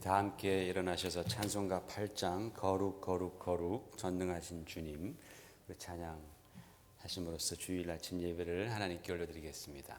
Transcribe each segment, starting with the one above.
다 함께 일어나셔서 찬송가 8장 거룩 거룩 거룩 전능하신 주님 찬양하심으로써 주일 아침 예배를 하나님께 올려드리겠습니다.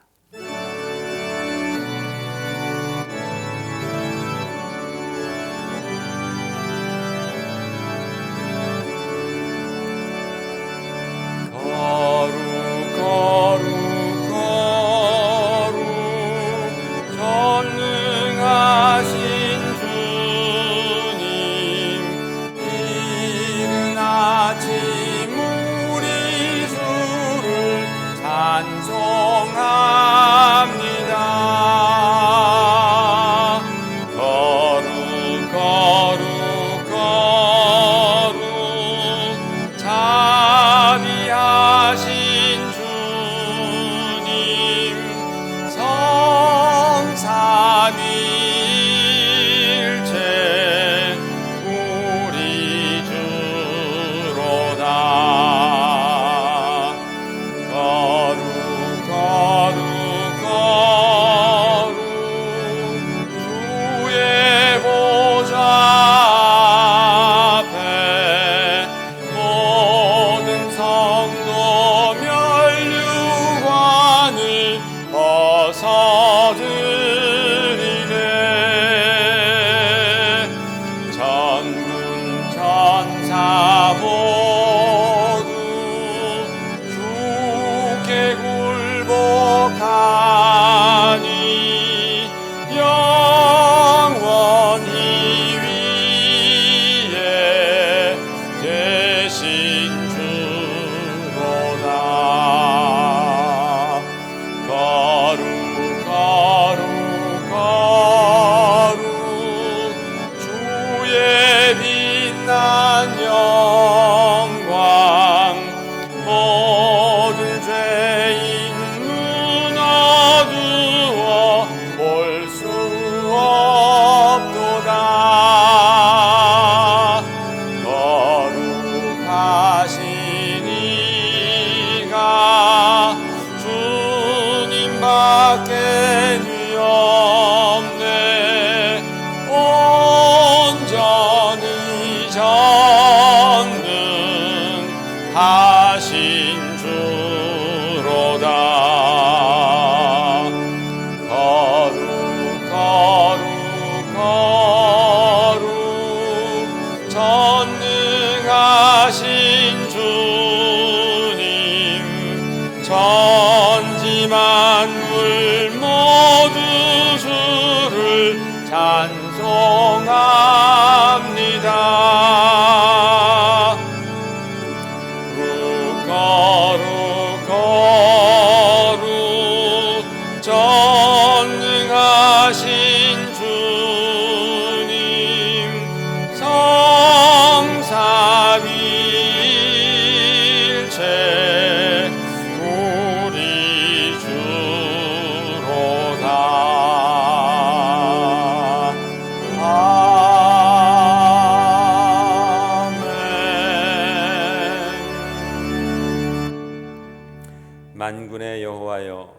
만군의 여호와여,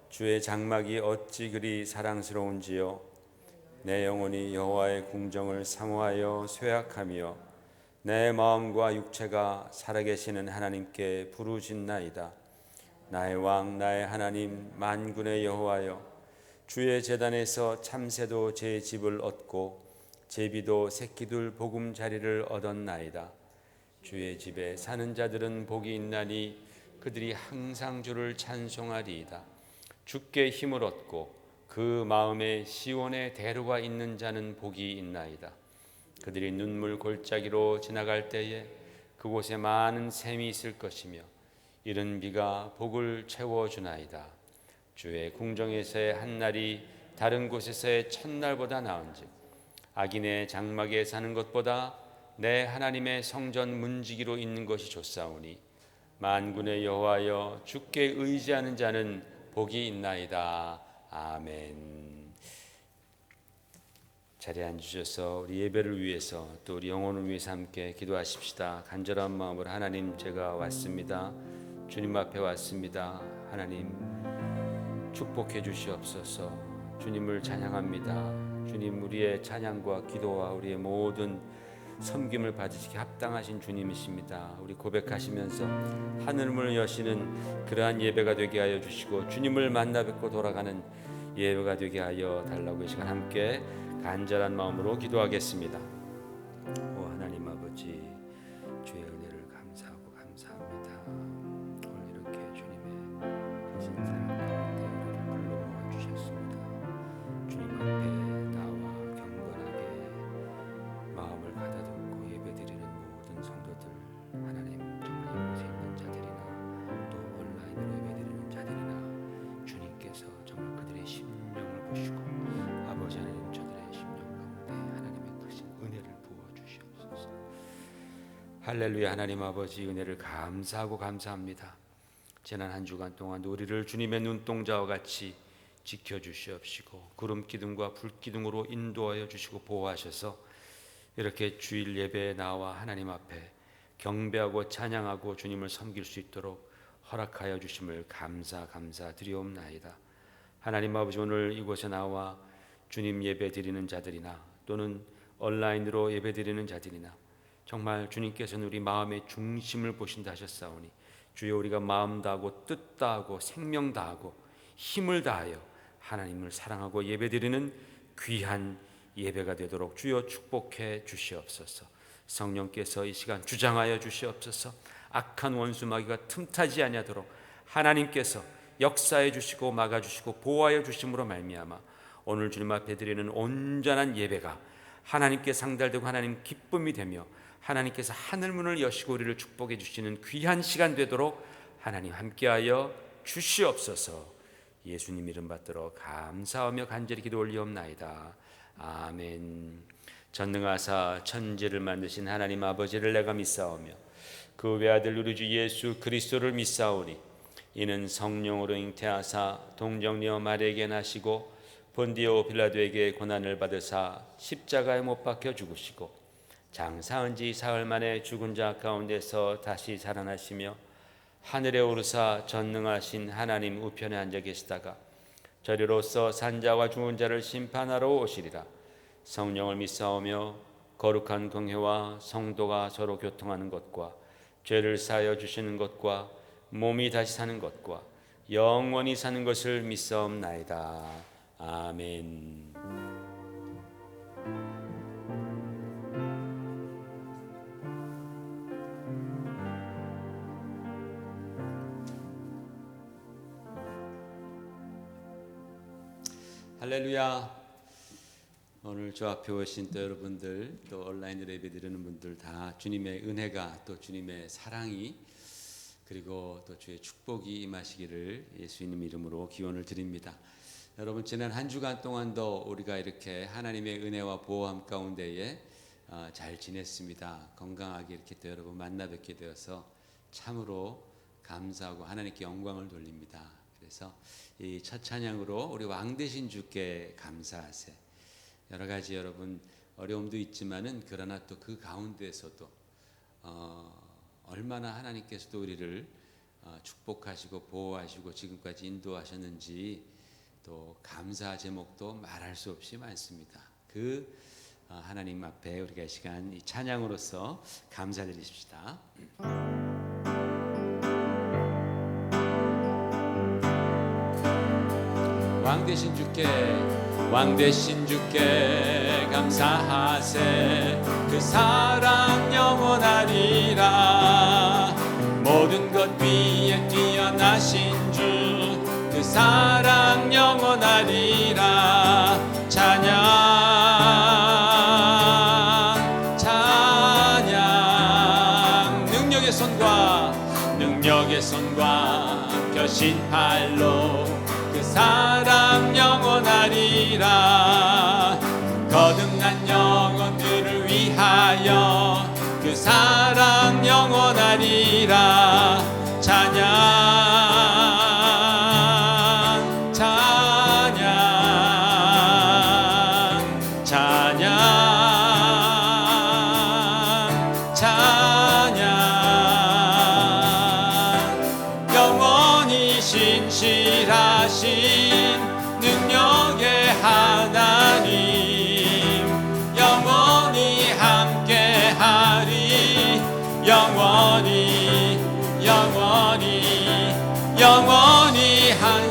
주의 장막이 어찌 그리 사랑스러운지요. 내 영혼이 여호와의 궁정을 사모하여 쇠약하며 내 마음과 육체가 살아계시는 하나님께 부르짖나이다. 나의 왕 나의 하나님 만군의 여호와여, 주의 제단에서 참새도 제 집을 얻고 제비도 새끼들 보금자리를 얻었나이다. 주의 집에 사는 자들은 복이 있나니 그들이 항상 주를 찬송하리이다. 주께 힘을 얻고 그 마음에 시온의 대로가 있는 자는 복이 있나이다. 그들이 눈물 골짜기로 지나갈 때에 그곳에 많은 샘이 있을 것이며 이른 비가 복을 채워주나이다. 주의 궁정에서의 한날이 다른 곳에서의 첫날보다 나은즉 악인의 장막에 사는 것보다 내 하나님의 성전 문지기로 있는 것이 좋사오니 만군의 여호와여, 주께 의지하는 자는 복이 있나이다. 아멘. 자리에 앉으셔서 우리 예배를 위해서 또 우리 영혼을 위해서 함께 기도하십시다. 간절한 마음으로 하나님, 제가 왔습니다. 주님 앞에 왔습니다. 하나님 축복해 주시옵소서. 주님을 찬양합니다. 주님, 우리의 찬양과 기도와 우리의 모든 섬김을 받으시기 합당하신 주님이십니다. 우리 고백하시면서 하늘문을 여시는 그러한 예배가 되게 하여 주시고 주님을 만나 뵙고 돌아가는 예배가 되게 하여 달라고 이 시간 함께 간절한 마음으로 기도하겠습니다. 오 하나님 아버지, 주의 은혜를 감사하고 감사합니다. 오늘 이렇게 주님의 크신 사랑 가운데 우리를 불러 모아 주셨습니다. 주님 앞에 나와 경건하게 마음을 가다듬고 예배드리는 모든 성도들, 하나님 정말 이곳에 있는 자들이나 또 온라인으로 예배드리는 자들이나 주님께서 정말 그들의 심령을 보시고 아버지 하나님 저들의 심령 가운데 하나님의 크신 은혜를 부어주시옵소서. 할렐루야. 하나님 아버지, 은혜를 감사하고 감사합니다. 지난 한 주간 동안 우리를 주님의 눈동자와 같이 지켜주시옵시고 구름 기둥과 불 기둥으로 인도하여 주시고 보호하셔서 이렇게 주일 예배에 나와 하나님 앞에 경배하고 찬양하고 주님을 섬길 수 있도록 허락하여 주심을 감사드리옵나이다. 하나님 아버지, 오늘 이곳에 나와 주님 예배 드리는 자들이나 또는 온라인으로 예배 드리는 자들이나 정말 주님께서는 우리 마음의 중심을 보신다 하셨사오니 주여, 우리가 마음 다하고 뜻 다하고 생명 다하고 힘을 다하여 하나님을 사랑하고 예배 드리는 귀한 예배가 되도록 주여 축복해 주시옵소서. 성령께서 이 시간 주장하여 주시옵소서. 악한 원수 마귀가 틈타지 아니하도록 하나님께서 역사해 주시고 막아 주시고 보호하여 주심으로 말미암아 오늘 주님 앞에 드리는 온전한 예배가 하나님께 상달되고 하나님 기쁨이 되며 하나님께서 하늘문을 여시고 우리를 축복해 주시는 귀한 시간 되도록 하나님 함께하여 주시옵소서. 예수님 이름 받들어 감사하며 간절히 기도 올리옵나이다. 아멘. 전능하사 천지를 만드신 하나님 아버지를 내가 믿사오며 그 외아들 우리 주 예수 그리스도를 믿사오니 이는 성령으로 잉태하사 동정녀 마리아에게 나시고 본디오 빌라도에게 고난을 받으사 십자가에 못 박혀 죽으시고 장사한 지 사흘 만에 죽은 자 가운데서 다시 살아나시며 하늘에 오르사 전능하신 하나님 우편에 앉아 계시다가 저리로서 산자와 죽은 자를 심판하러 오시리라. 성령을 믿사오며 거룩한 공회와 성도가 서로 교통하는 것과 죄를 사하여 주시는 것과 몸이 다시 사는 것과 영원히 사는 것을 믿사옵나이다. 아멘. 할렐루야. 오늘 저 앞에 오신 또 여러분들, 또 온라인으로 예배드리는 분들 다 주님의 은혜가 또 주님의 사랑이 그리고 또 주의 축복이 임하시기를 예수님 이름으로 기원을 드립니다. 여러분, 지난 한 주간 동안도 우리가 이렇게 하나님의 은혜와 보호함 가운데에 잘 지냈습니다. 건강하게 이렇게 또 여러분 만나 뵙게 되어서 참으로 감사하고 하나님께 영광을 돌립니다. 그래서 이 첫 찬양으로 우리 왕 되신 주께 감사하세. 여러 가지 여러분 어려움도 있지만은 그러나 또 그 가운데서도 얼마나 하나님께서도 우리를 축복하시고 보호하시고 지금까지 인도하셨는지 또 감사 제목도 말할 수 없이 많습니다. 그 하나님 앞에 우리가 이 시간 이 찬양으로서 감사드리십시다. 왕 되신 주께 감사하세. 그 사랑 영원하리라. 모든 것 위에 뛰어나신 주 그 사랑 영원하리라. 찬양 찬양. 능력의 손과 펴신 팔로 그 사랑 영원하리라. 거듭난 영혼들을 위하여 그 사랑 영원하리라. 찬양 찬양.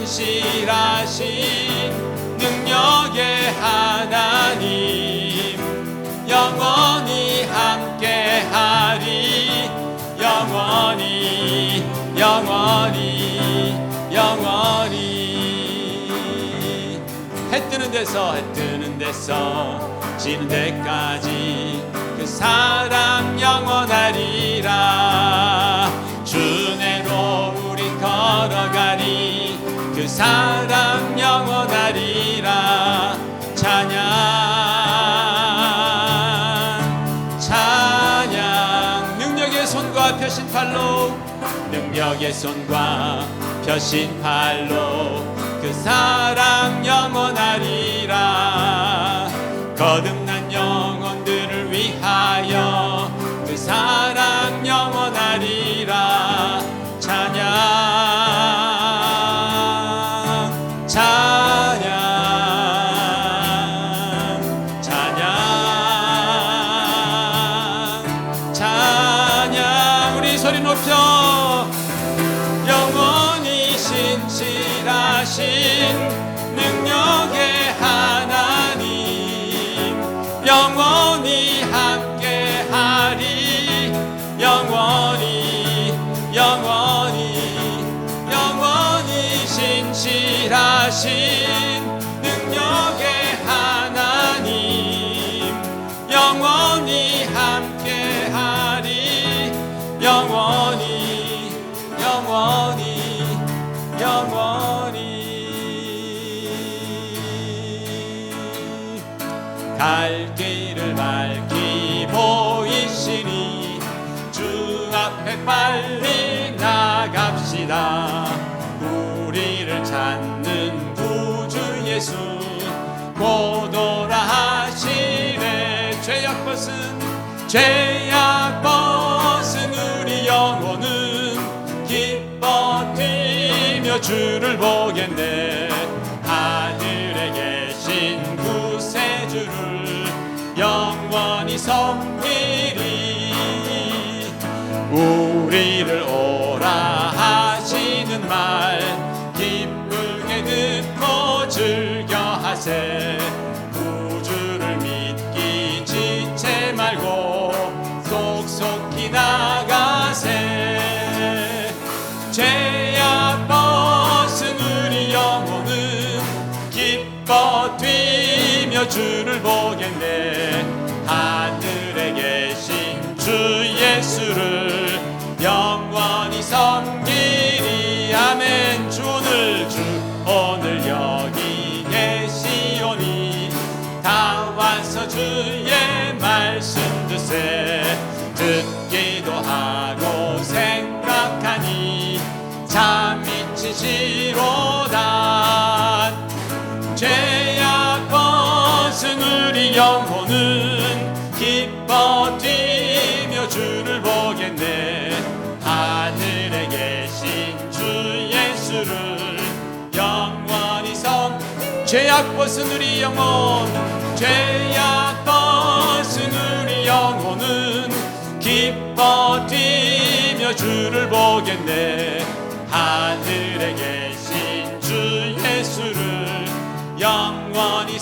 신실하신 능력의 하나님 영원히 함께하리 영원히 영원히 영원히 해 뜨는 데서 지는 데까지 그 사랑 영원하리라 주 은혜로 우리 걸어가리 그 사랑 영원하리라 찬양 찬양 능력의 손과 펴신 팔로 능력의 손과 펴신 팔로 그 사랑 영원하리라 거듭난 영혼들을 위하여 그 사랑 영원하리라 찬양 찬양 찬양 찬양 우리 소리 높여 영원히 신실하신 능력의 하나님 영원히 함께하리 영원히 영원히 영원히 신실하신 능력의 하나님 영원히 함께하리 영원히 영원히 영원히 갈 길을 밝히 보이시니 주 앞에 빨리 나갑시다 우리를 찾는 구주 예수 곧 오라 하시네 죄악 벗은 우리 영혼은 기뻐 뛰며 주를 보겠네 하늘에 계신 구세주를 영원히 섬기리 우리를 오라 하시는 말 기쁘게 듣고 즐겨하세 구주를 믿기 지체 말고 속속히 나가세 죄악 벗은 우리 영혼은 기뻐 뛰며 주를 보겠네 하늘에 계신 주 예수를 영원히 섬기리 아멘 주 오늘 여기 계시오니 다 와서 주의 말씀 듣세 듣기도 하고 생각하니 잠이 치시로다 죄악 벗은 우리 영혼은 기뻐 뛰며 주를 보겠네 하늘에 계신 주 예수를 영원히 죄악 벗은 우리 영혼 죄악 벗은 우리 영혼은 기뻐 뛰며 주를 보겠네 하늘에 계신 주 예수를 영원히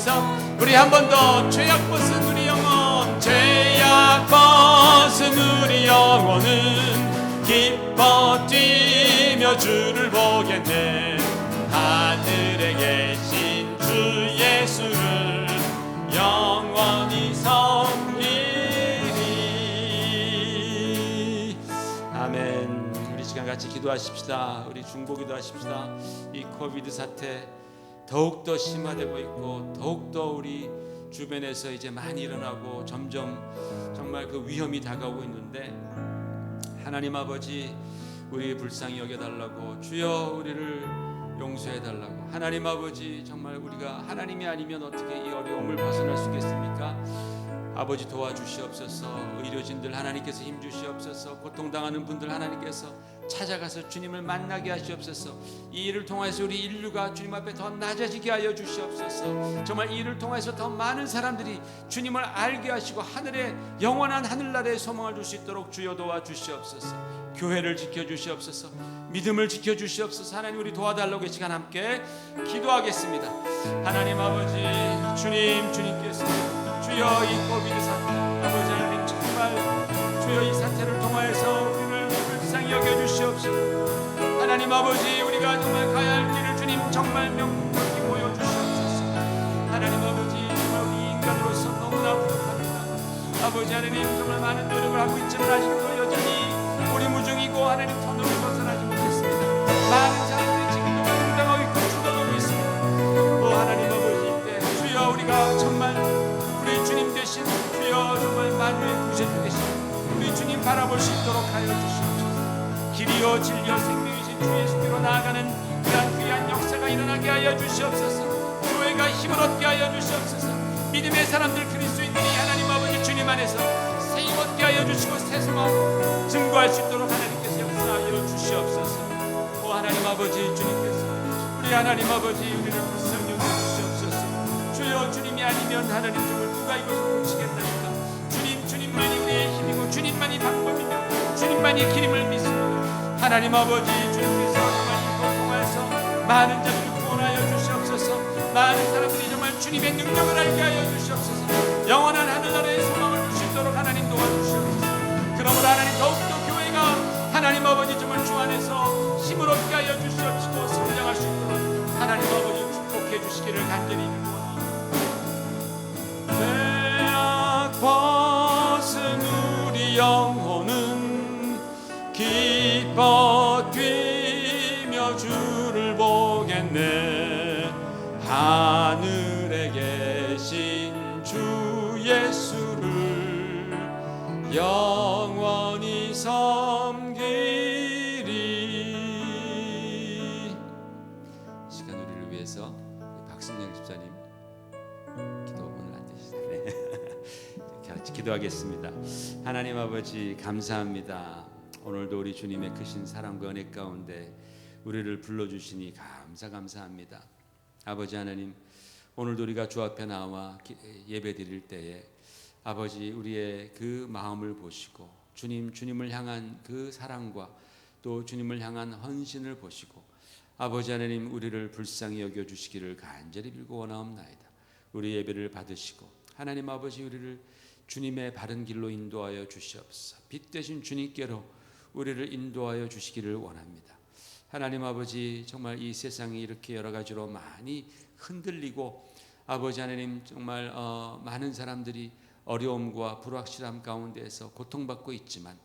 우리 한 번 더 죄악 벗은 우리 영혼 죄악 벗은 우리 영혼은 기뻐 뛰며 주를 보겠네 하늘에 계신 주 예수를 영원히 섬기리 아멘. 우리 시간 같이 기도하십시다. 우리 중보기도 하십시다. 이 코비드 사태 더욱더 심화되고 있고 더욱더 우리 주변에서 이제 많이 일어나고 점점 정말 그 위험이 다가오고 있는데 하나님 아버지 우리의 불쌍히 여겨달라고 주여 우리를 용서해달라고 하나님 아버지 정말 우리가 하나님이 아니면 어떻게 이 어려움을 벗어날 수 있겠습니까? 아버지 도와주시옵소서. 의료진들 하나님께서 힘주시옵소서. 고통당하는 분들 하나님께서 찾아가서 주님을 만나게 하시옵소서. 이 일을 통해서 우리 인류가 주님 앞에 더 낮아지게 하여 주시옵소서. 정말 이 일을 통해서 더 많은 사람들이 주님을 알게 하시고 하늘에 영원한 하늘나라의 소망을 줄 수 있도록 주여 도와주시옵소서. 교회를 지켜주시옵소서. 믿음을 지켜주시옵소서. 하나님 우리 도와달라고 이 시간 함께 기도하겠습니다. 하나님 아버지 주님께서 주여 이 코비드 사태 아버지 하나님 정말 주여 이 사태를 통하여서 우리를 불쌍히 여겨주시옵소서. 하나님 아버지 우리가 정말 가야 할 길을 주님 정말 명확히 보여주시옵소서. 하나님 아버지 정말 우리 인간으로서 너무나 부족합니다. 아버지 하나님 정말 많은 노력을 하고 있지만 아직도 여전히 우리 무중이고 하나님 터널을 벗어나지 못했습니다. 많은 사람들이 지금도 공당하고 있고 죽어가고 있습니다. 오 하나님 아버지 이때 주여 우리가 정말 우리 주님 되신 주여 정말 만유의 구세주 되신 우리 주님 바라볼 수 있도록 하여 주시옵소서. 길이요 진리요 생명이신 주 예수께로 나아가는 그러한 귀한 역사가 일어나게 하여 주시옵소서. 교회가 힘을 얻게 하여 주시옵소서. 믿음의 사람들 그리스도인들이 하나님 아버지 주님 안에서 새 힘 얻게 하여 주시고 새 소망 증거할 수 있도록 하나님께서 역사하여 주시옵소서. 오 하나님 아버지 주님께서 우리 하나님 아버지 우리를 불쌍히 여겨주시옵소서. 주여 주님이 아니면 하나님 정말 누가 이것을 고치겠나이까. 주님만이 우리의 힘이고 주님만이 방법이며 주님만이 길임을 믿습니다. 하나님 아버지 주님께서 정말 이걸 통하여서 많은 자들을 구원하여 주시옵소서. 많은 사람들이 정말 주님의 능력을 알게 하여 주시옵소서. 영원한 하늘나라의 소망을 줄 수 있도록 하나님 도와주시옵소서. 그러므로 하나님 더욱더 교회가 하나님 아버지 정말 주 안에서 힘을 얻게 하여 주시옵시고 성장할 수 있도록 하나님 아버지 축복해 주시기를 간절히 기도합니다. 죄악 벗은 우리 영혼은 기뻐 뛰며 주를 보겠네. 하늘에 계신 주 예수를 영원히 섬기리. 시간 우리를 위해서 박승영 집사님 기도 오늘 안 되시네. 같이 기도하겠습니다. 하나님 아버지 감사합니다. 오늘도 우리 주님의 크신 사랑과 은혜 가운데 우리를 불러주시니 감사합니다. 아버지 하나님 오늘도 우리가 주 앞에 나와 예배 드릴 때에 아버지 우리의 그 마음을 보시고 주님을 향한 그 사랑과 또 주님을 향한 헌신을 보시고 아버지 하나님 우리를 불쌍히 여겨주시기를 간절히 빌고 원하옵나이다. 우리 예배를 받으시고 하나님 아버지 우리를 주님의 바른 길로 인도하여 주시옵소서. 빛 되신 주님께로 우리를 인도하여 주시기를 원합니다. 하나님 아버지 정말 이 세상이 이렇게 여러 가지로 많이 흔들리고 아버지 하나님 정말 많은 사람들이 어려움과 불확실함 가운데에서 고통받고 있지만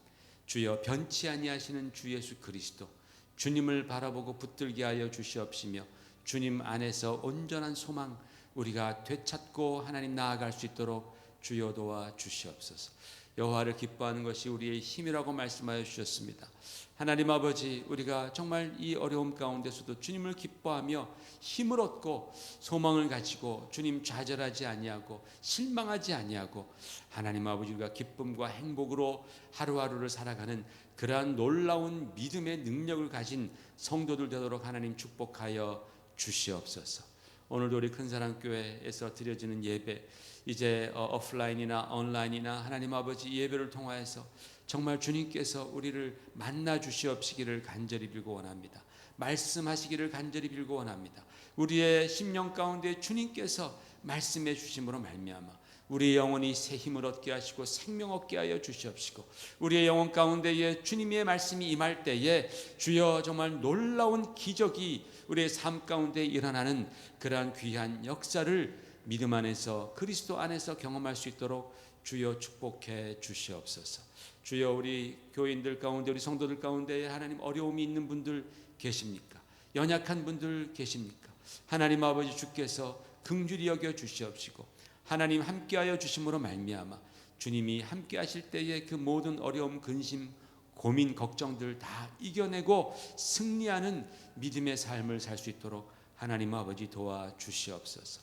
주여 변치 아니하시는 주 예수 그리스도 주님을 바라보고 붙들게 하여 주시옵시며 주님 안에서 온전한 소망 우리가 되찾고 하나님 나아갈 수 있도록 주여 도와 주시옵소서. 여호와를 기뻐하는 것이 우리의 힘이라고 말씀하여 주셨습니다. 하나님 아버지 우리가 정말 이 어려움 가운데서도 주님을 기뻐하며 힘을 얻고 소망을 가지고 주님 좌절하지 아니하고 실망하지 아니하고 하나님 아버지 우리가 기쁨과 행복으로 하루하루를 살아가는 그러한 놀라운 믿음의 능력을 가진 성도들 되도록 하나님 축복하여 주시옵소서. 오늘도 우리 큰사랑교회에서 드려지는 예배 이제 오프라인이나 온라인이나 하나님 아버지 예배를 통하여서 정말 주님께서 우리를 만나 주시옵시기를 간절히 빌고 원합니다. 말씀하시기를 간절히 빌고 원합니다. 우리의 심령 가운데 주님께서 말씀해 주심으로 말미암아 우리의 영혼이 새 힘을 얻게 하시고 생명 얻게 하여 주시옵시고 우리의 영혼 가운데에 주님의 말씀이 임할 때에 주여 정말 놀라운 기적이 우리의 삶 가운데 일어나는 그러한 귀한 역사를 믿음 안에서 그리스도 안에서 경험할 수 있도록 주여 축복해 주시옵소서. 주여 우리 교인들 가운데 우리 성도들 가운데 하나님 어려움이 있는 분들 계십니까? 연약한 분들 계십니까? 하나님 아버지 주께서 긍휼히 여겨 주시옵시고 하나님 함께하여 주심으로 말미암아 주님이 함께하실 때에 그 모든 어려움, 근심, 고민, 걱정들 다 이겨내고 승리하는 믿음의 삶을 살 수 있도록 하나님 아버지 도와 주시옵소서.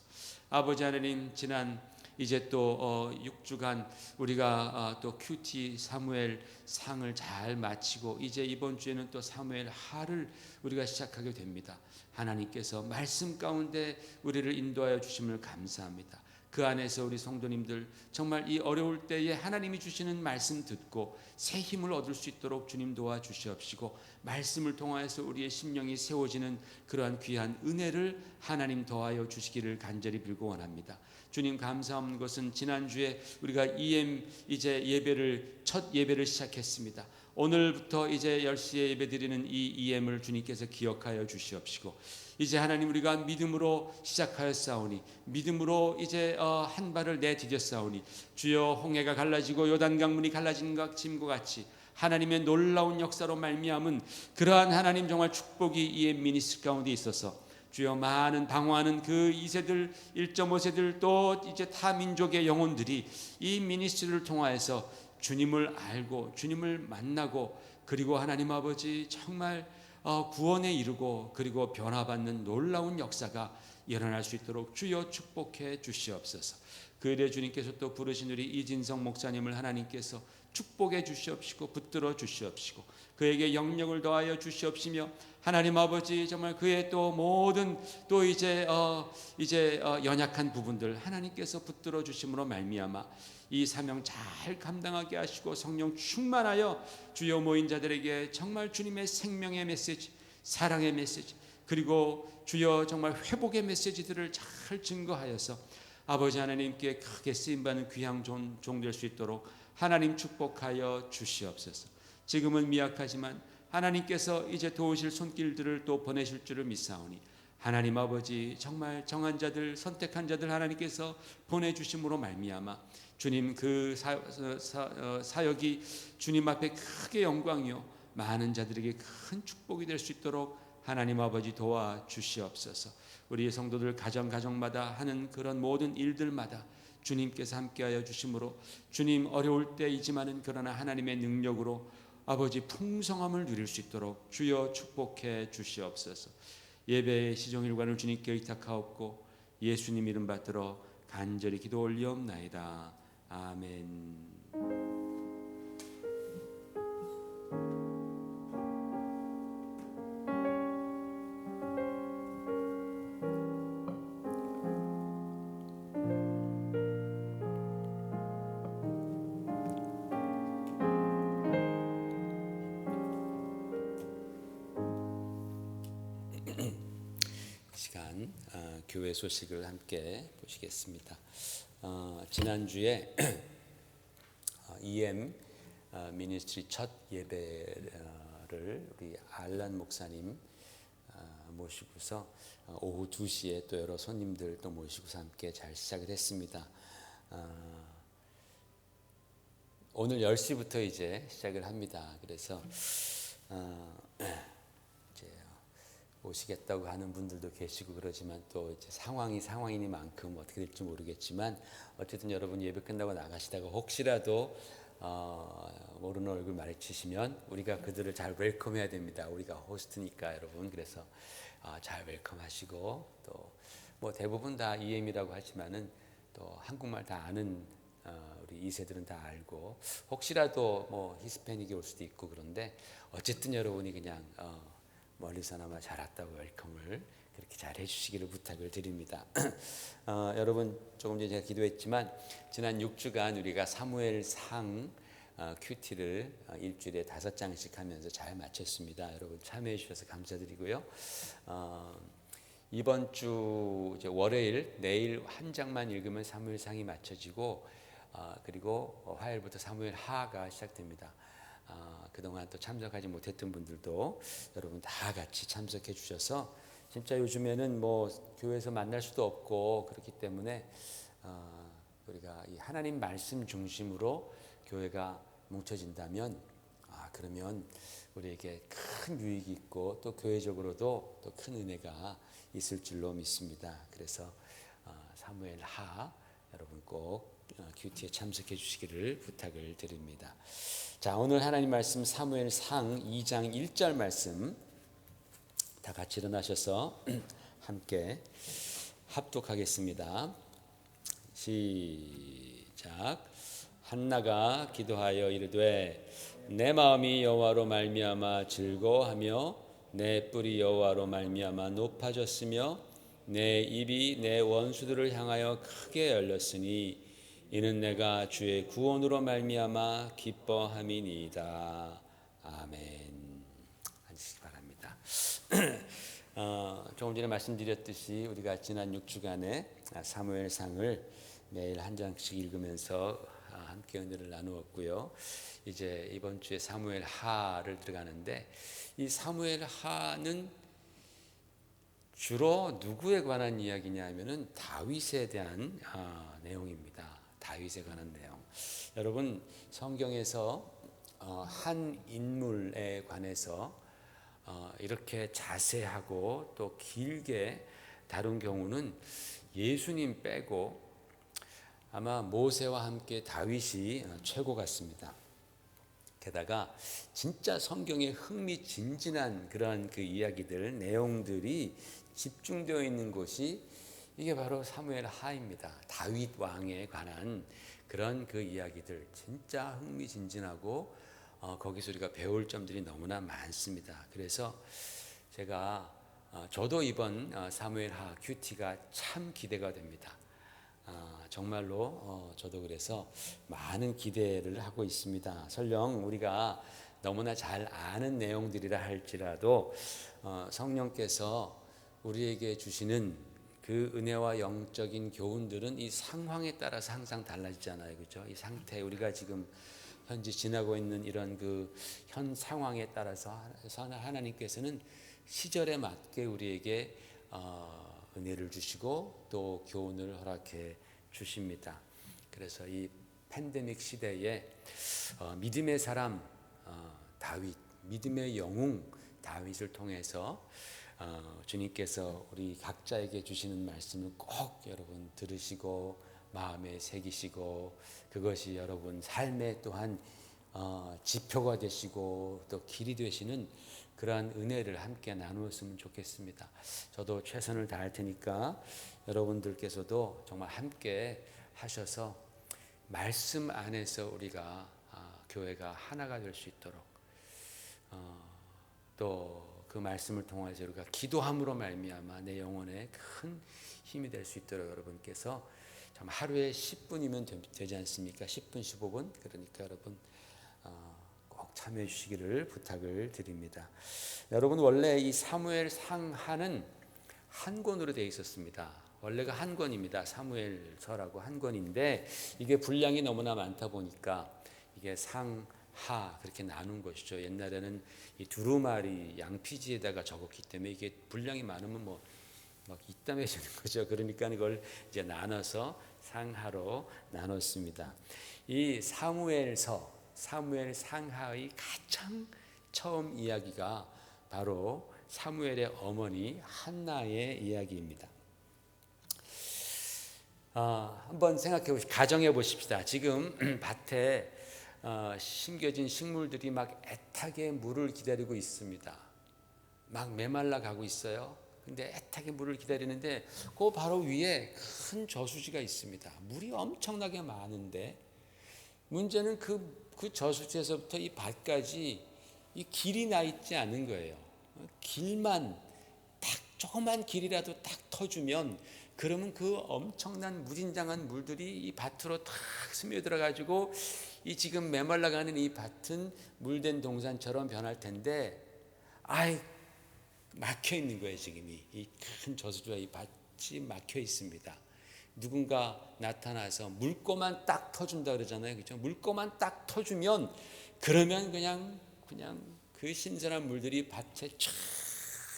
아버지 하나님 지난 이제 또 6주간 우리가 또 큐티 사무엘 상을 잘 마치고 이제 이번 주에는 또 사무엘 하를 우리가 시작하게 됩니다. 하나님께서 말씀 가운데 우리를 인도하여 주심을 감사합니다. 그 안에서 우리 성도님들 정말 이 어려울 때에 하나님이 주시는 말씀 듣고 새 힘을 얻을 수 있도록 주님 도와주시옵시고, 말씀을 통하여서 우리의 심령이 세워지는 그러한 귀한 은혜를 하나님 더하여 주시기를 간절히 빌고 원합니다. 주님, 감사한 것은 지난주에 우리가 이제 첫 예배를 시작했습니다. 오늘부터 이제 10시에 예배드리는 이 EM을 주님께서 기억하여 주시옵시고, 이제 하나님 우리가 믿음으로 시작하였사오니, 믿음으로 이제 한 발을 내디뎠사오니, 주여 홍해가 갈라지고 요단 강물이 갈라진 것 같이 하나님의 놀라운 역사로 말미암은 그러한 하나님 정말 축복이 이 미니스트리 가운데 있어서 주여 많은 방황하는 그 2세들 1.5세들 또 이제 타 민족의 영혼들이 이 미니스트리를 통하여서 주님을 알고 주님을 만나고, 그리고 하나님 아버지 정말 구원에 이르고 그리고 변화받는 놀라운 역사가 일어날 수 있도록 주여 축복해 주시옵소서. 그 일에 주님께서 또 부르신 우리 이진성 목사님을 하나님께서 축복해 주시옵시고 붙들어 주시옵시고 그에게 영력을 더하여 주시옵시며, 하나님 아버지 정말 그의 또 모든 또 이제 연약한 부분들 하나님께서 붙들어 주심으로 말미암아 이 사명 잘 감당하게 하시고 성령 충만하여 주여 모인 자들에게 정말 주님의 생명의 메시지, 사랑의 메시지, 그리고 주여 정말 회복의 메시지들을 잘 증거하여서 아버지 하나님께 크게 쓰임받는 귀한 종 될 수 있도록 하나님 축복하여 주시옵소서. 지금은 미약하지만 하나님께서 이제 도우실 손길들을 또 보내실 줄을 믿사오니 하나님 아버지 정말 정한 자들, 선택한 자들 하나님께서 보내주심으로 말미암아 주님 그 사역이 주님 앞에 크게 영광이요 많은 자들에게 큰 축복이 될 수 있도록 하나님 아버지 도와주시옵소서. 우리 성도들 가정마다 하는 그런 모든 일들마다 주님께서 함께하여 주심으로 주님 어려울 때이지만은 그러나 하나님의 능력으로 아버지 풍성함을 누릴 수 있도록 주여 축복해 주시옵소서. 예배의 시종일관을 주님께 의탁하옵고 예수님 이름 받들어 간절히 기도 올리옵나이다. 아멘. 교회 소식을 함께 보시겠습니다. 지난주에 EM 미니스트리 첫 예배를 우리 알란 목사님 모시고서 오후 2시에 또 여러 손님들 또 모시고서 함께 잘 시작을 했습니다. 오늘 10시부터 이제 시작을 합니다. 그래서 오시겠다고 하는 분들도 계시고 그러지만 또 이제 상황이니만큼 어떻게 될지 모르겠지만 어쨌든 여러분 예배 끝나고 나가시다가 혹시라도 모르는 얼굴 마주치시면 우리가 그들을 잘 웰컴해야 됩니다. 우리가 호스트니까 여러분. 그래서 잘 웰컴하시고 또 뭐 대부분 다 EM이라고 하지만은 또 한국말 다 아는 우리 2세들은 다 알고 혹시라도 뭐 히스패닉이 올 수도 있고 그런데 어쨌든 여러분이 그냥 멀리서나마 잘 왔다고 웰컴을 그렇게 잘 해주시기를 부탁을 드립니다. 여러분 조금 전에 제가 기도했지만 지난 6주간 우리가 사무엘상 큐티를 일주일에 5장씩 하면서 잘 마쳤습니다. 여러분 참여해 주셔서 감사드리고요. 이번 주 이제 월요일 내일 한 장만 읽으면 사무엘상이 마쳐지고 그리고 화요일부터 사무엘 하가 시작됩니다. 그동안 또 참석하지 못했던 분들도 여러분 다 같이 참석해 주셔서 진짜 요즘에는 뭐 교회에서 만날 수도 없고 그렇기 때문에 우리가 이 하나님 말씀 중심으로 교회가 뭉쳐진다면 그러면 우리에게 큰 유익이 있고 또 교회적으로도 또 큰 은혜가 있을 줄로 믿습니다. 그래서 사무엘 하 여러분 꼭 큐티에 참석해 주시기를 부탁을 드립니다. 자, 오늘 하나님 말씀 사무엘상 2장 1절 말씀 다 같이 일어나셔서 함께 합독하겠습니다. 시작. 한나가 기도하여 이르되 내 마음이 여호와로 말미암아 즐거워하며 내 뿔이 여호와로 말미암아 높아졌으며 내 입이 내 원수들을 향하여 크게 열렸으니 이는 내가 주의 구원으로 말미암아 기뻐함이니이다. 아멘. 앉으시기 바랍니다. 조금 전에 말씀드렸듯이 우리가 지난 6주간의 사무엘상을 매일 한 장씩 읽으면서 함께 은혜를 나누었고요. 이제 이번 주에 사무엘하를 들어가는데, 이 사무엘하는 주로 누구에 관한 이야기냐면은 다윗에 대한 내용입니다. 다윗에 관한 내용. 여러분, 성경에서 한 인물에 관해서 이렇게 자세하고 또 길게 다룬 경우는 예수님 빼고 아마 모세와 함께 다윗이 최고 같습니다. 게다가 진짜 성경에 흥미진진한 그런 그 이야기들, 내용들이 집중되어 있는 곳이 이게 바로 사무엘하입니다. 다윗 왕에 관한 그런 그 이야기들 진짜 흥미진진하고 거기서 우리가 배울 점들이 너무나 많습니다. 그래서 제가 저도 이번 사무엘하 큐티가 참 기대가 됩니다. 정말로 저도 그래서 많은 기대를 하고 있습니다. 설령 우리가 너무나 잘 아는 내용들이라 할지라도 성령께서 우리에게 주시는 그 은혜와 영적인 교훈들은 이 상황에 따라서 항상 달라지잖아요, 그렇죠? 이 상태, 우리가 지금 현재 지나고 있는 이런 그 현 상황에 따라서 하나님께서는 시절에 맞게 우리에게 은혜를 주시고 또 교훈을 허락해 주십니다. 그래서 이 팬데믹 시대에 믿음의 사람 다윗, 믿음의 영웅 다윗을 통해서 주님께서 우리 각자에게 주시는 말씀을 꼭 여러분 들으시고 마음에 새기시고 그것이 여러분 삶에 또한 지표가 되시고 또 길이 되시는 그러한 은혜를 함께 나누었으면 좋겠습니다. 저도 최선을 다할 테니까 여러분들께서도 정말 함께 하셔서 말씀 안에서 우리가 교회가 하나가 될 수 있도록 또 그 말씀을 통해서 우리가 기도함으로 말미암아 내 영혼에 큰 힘이 될 수 있도록 여러분께서 참 하루에 10분이면 되지 않습니까? 10분, 15분. 그러니까 여러분 꼭 참여해 주시기를 부탁을 드립니다. 여러분, 원래 이 사무엘 상하는 한 권으로 되어 있었습니다. 원래가 한 권입니다. 사무엘서라고 한 권인데 이게 분량이 너무나 많다 보니까 이게 상하 그렇게 나눈 것이죠. 옛날에는 이 두루마리 양피지에다가 적었기 때문에 이게 분량이 많으면 막 이땀해지는 거죠. 그러니까 이걸 이제 나눠서 상하로 나눴습니다. 이 사무엘서, 사무엘 상하의 가장 처음 이야기가 바로 사무엘의 어머니 한나의 이야기입니다. 한번 생각해 보십시오. 가정해 보십시다. 지금 밭에 심겨진 식물들이 막 애타게 물을 기다리고 있습니다. 막 메말라 가고 있어요. 근데 애타게 물을 기다리는데 그 바로 위에 큰 저수지가 있습니다. 물이 엄청나게 많은데 문제는 그 저수지에서부터 이 밭까지 이 길이 나 있지 않은 거예요. 길만 딱 조그만 길이라도 딱 터주면 그러면 그 엄청난 무진장한 물들이 이 밭으로 탁 스며들어 가지고 이 지금 메말라가는 이 밭은 물된 동산처럼 변할 텐데 막혀 있는 거예요. 지금 이 큰 저수지와 이 밭이 막혀 있습니다. 누군가 나타나서 물꼬만 딱 터준다 그러잖아요, 그렇죠? 물꼬만 딱 터주면 그러면 그냥 그 신선한 물들이 밭에 쫙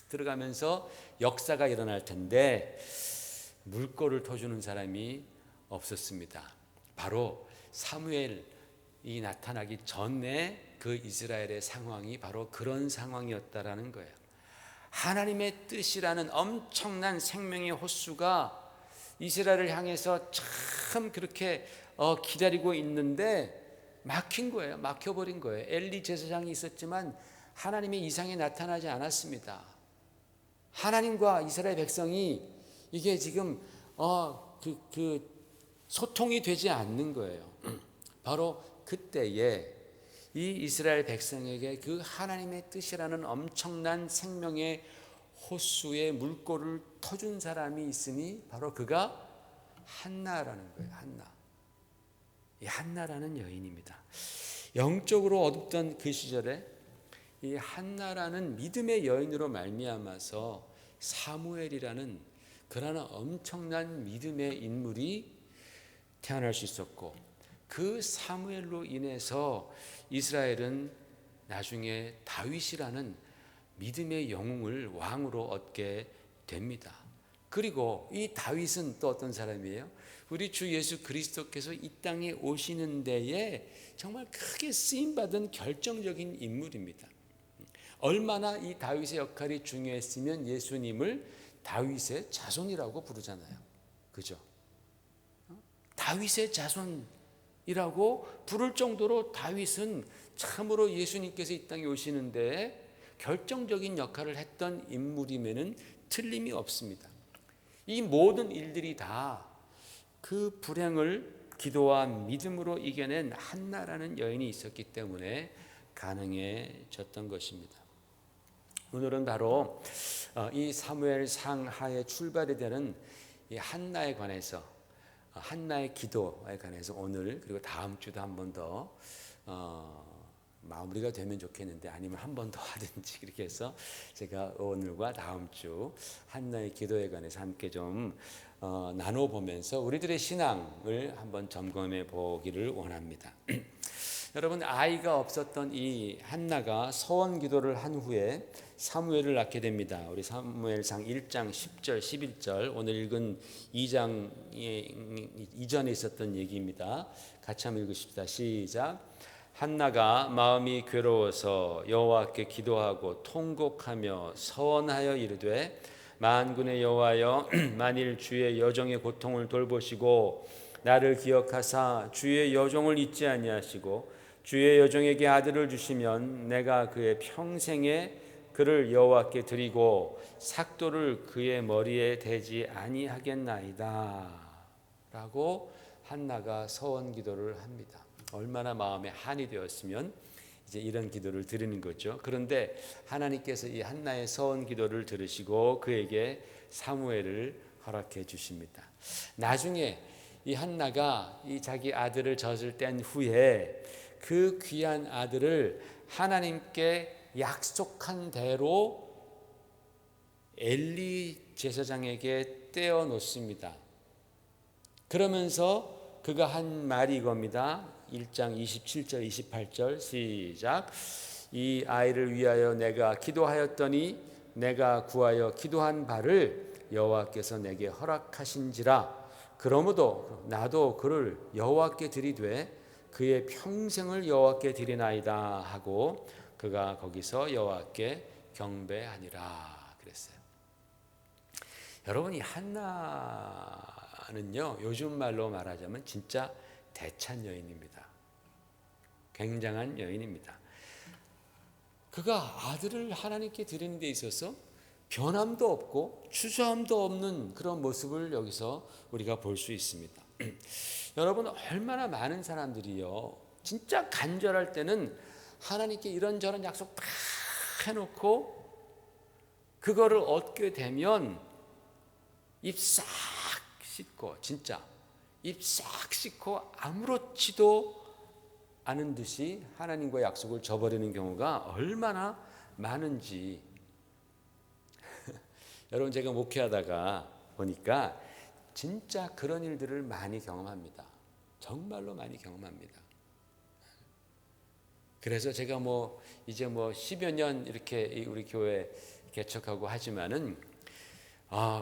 들어가면서 역사가 일어날 텐데 물꼬를 터주는 사람이 없었습니다. 바로 사무엘이 나타나기 전에 그 이스라엘의 상황이 바로 그런 상황이었다라는 거예요. 하나님의 뜻이라는 엄청난 생명의 호수가 이스라엘을 향해서 참 그렇게 기다리고 있는데 막힌 거예요. 막혀버린 거예요. 엘리 제사장이 있었지만 하나님의 이상이 나타나지 않았습니다. 하나님과 이스라엘 백성이 이게 지금 소통이 되지 않는 거예요. 바로 그때에 이 이스라엘 백성에게 그 하나님의 뜻이라는 엄청난 생명의 호수의 물꼬를 터준 사람이 있으니 바로 그가 한나라는 거예요. 한나. 이 한나라는 여인입니다. 영적으로 어둡던 그 시절에 이 한나라는 믿음의 여인으로 말미암아서 사무엘이라는 그러나 엄청난 믿음의 인물이 태어날 수 있었고, 그 사무엘로 인해서 이스라엘은 나중에 다윗이라는 믿음의 영웅을 왕으로 얻게 됩니다. 그리고 이 다윗은 또 어떤 사람이에요? 우리 주 예수 그리스도께서 이 땅에 오시는 데에 정말 크게 쓰임받은 결정적인 인물입니다. 얼마나 이 다윗의 역할이 중요했으면 예수님을 다윗의 자손이라고 부르잖아요. 그죠? 다윗의 자손이라고 부를 정도로 다윗은 참으로 예수님께서 이 땅에 오시는데 결정적인 역할을 했던 인물임에는 틀림이 없습니다. 이 모든 일들이 다 그 불행을 기도와 믿음으로 이겨낸 한나라는 여인이 있었기 때문에 가능해졌던 것입니다. 오늘은 바로 이 사무엘 상하에 출발이 되는 이 한나에 관해서, 한나의 기도에 관해서 오늘 그리고 다음 주도 한 번 더 마무리가 되면 좋겠는데, 아니면 한 번 더 하든지 그렇게 해서 제가 오늘과 다음 주 한나의 기도에 관해서 함께 좀 나눠보면서 우리들의 신앙을 한번 점검해 보기를 원합니다. 여러분, 아이가 없었던 이 한나가 서원 기도를 한 후에 사무엘을 낳게 됩니다. 우리 사무엘상 1장 10절 11절 오늘 읽은 2장 이전에 있었던 얘기입니다. 같이 한번 읽으십시다. 시작. 한나가 마음이 괴로워서 여호와께 기도하고 통곡하며 서원하여 이르되, 만군의 여호와여, 만일 주의 여종의 고통을 돌보시고 나를 기억하사 주의 여종을 잊지 아니하시고 주의 여종에게 아들을 주시면 내가 그의 평생에 그를 여호와께 드리고 삭도를 그의 머리에 대지 아니하겠나이다 라고 한나가 서원 기도를 합니다. 얼마나 마음에 한이 되었으면 이제 이런 기도를 드리는 거죠. 그런데 하나님께서 이 한나의 서원 기도를 들으시고 그에게 사무엘을 허락해 주십니다. 나중에 이 한나가 이 자기 아들을 젖을 뗀 후에 그 귀한 아들을 하나님께 약속한 대로 엘리 제사장에게 떼어 놓습니다. 그러면서 그가 한 말이 이겁니다. 1장 27절 28절 시작. 이 아이를 위하여 내가 기도하였더니 내가 구하여 기도한 바를 여호와께서 내게 허락하신지라. 그러므로 나도 그를 여호와께 드리되 그의 평생을 여호와께 드리나이다 하고 그가 거기서 여호와께 경배하니라 그랬어요. 여러분, 이 한나는요, 요즘 말로 말하자면 진짜 대찬 여인입니다. 굉장한 여인입니다. 그가 아들을 하나님께 드리는 데 있어서 변함도 없고 추수함도 없는 그런 모습을 여기서 우리가 볼 수 있습니다. 여러분, 얼마나 많은 사람들이요, 진짜 간절할 때는 하나님께 이런저런 약속 다 해놓고 그거를 얻게 되면 입 싹 씻고, 진짜 입 싹 씻고 아무렇지도 않은 듯이 하나님과 약속을 저버리는 경우가 얼마나 많은지. 여러분, 제가 목회하다가 보니까 진짜 그런 일들을 많이 경험합니다. 정말로 많이 경험합니다. 그래서 제가 이제 10여 년 이렇게 우리 교회 개척하고 하지만은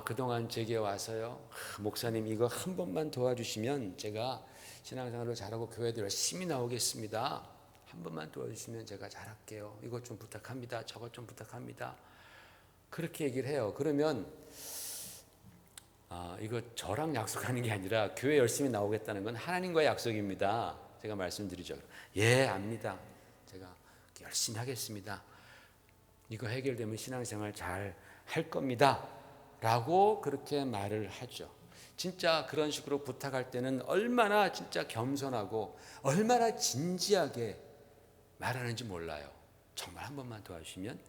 그동안 제게 와서요, 목사님 이거 한 번만 도와주시면 제가 신앙생활을 잘하고 교회도 열심히 나오겠습니다. 한 번만 도와주시면 제가 잘할게요. 이것 좀 부탁합니다. 저것 좀 부탁합니다. 그렇게 얘기를 해요. 그러면 이거 저랑 약속하는 게 아니라 교회 열심히 나오겠다는 건 하나님과의 약속입니다. 제가 말씀드리죠. 예, 압니다. 제가 열심히 하겠습니다. 이거 해결되면 신앙생활 잘 할 겁니다. 라고 그렇게 말을 하죠. 진짜 그런 식으로 부탁할 때는 얼마나 진짜 겸손하고 얼마나 진지하게 말하는지 몰라요. 정말 한 번만 도와주시면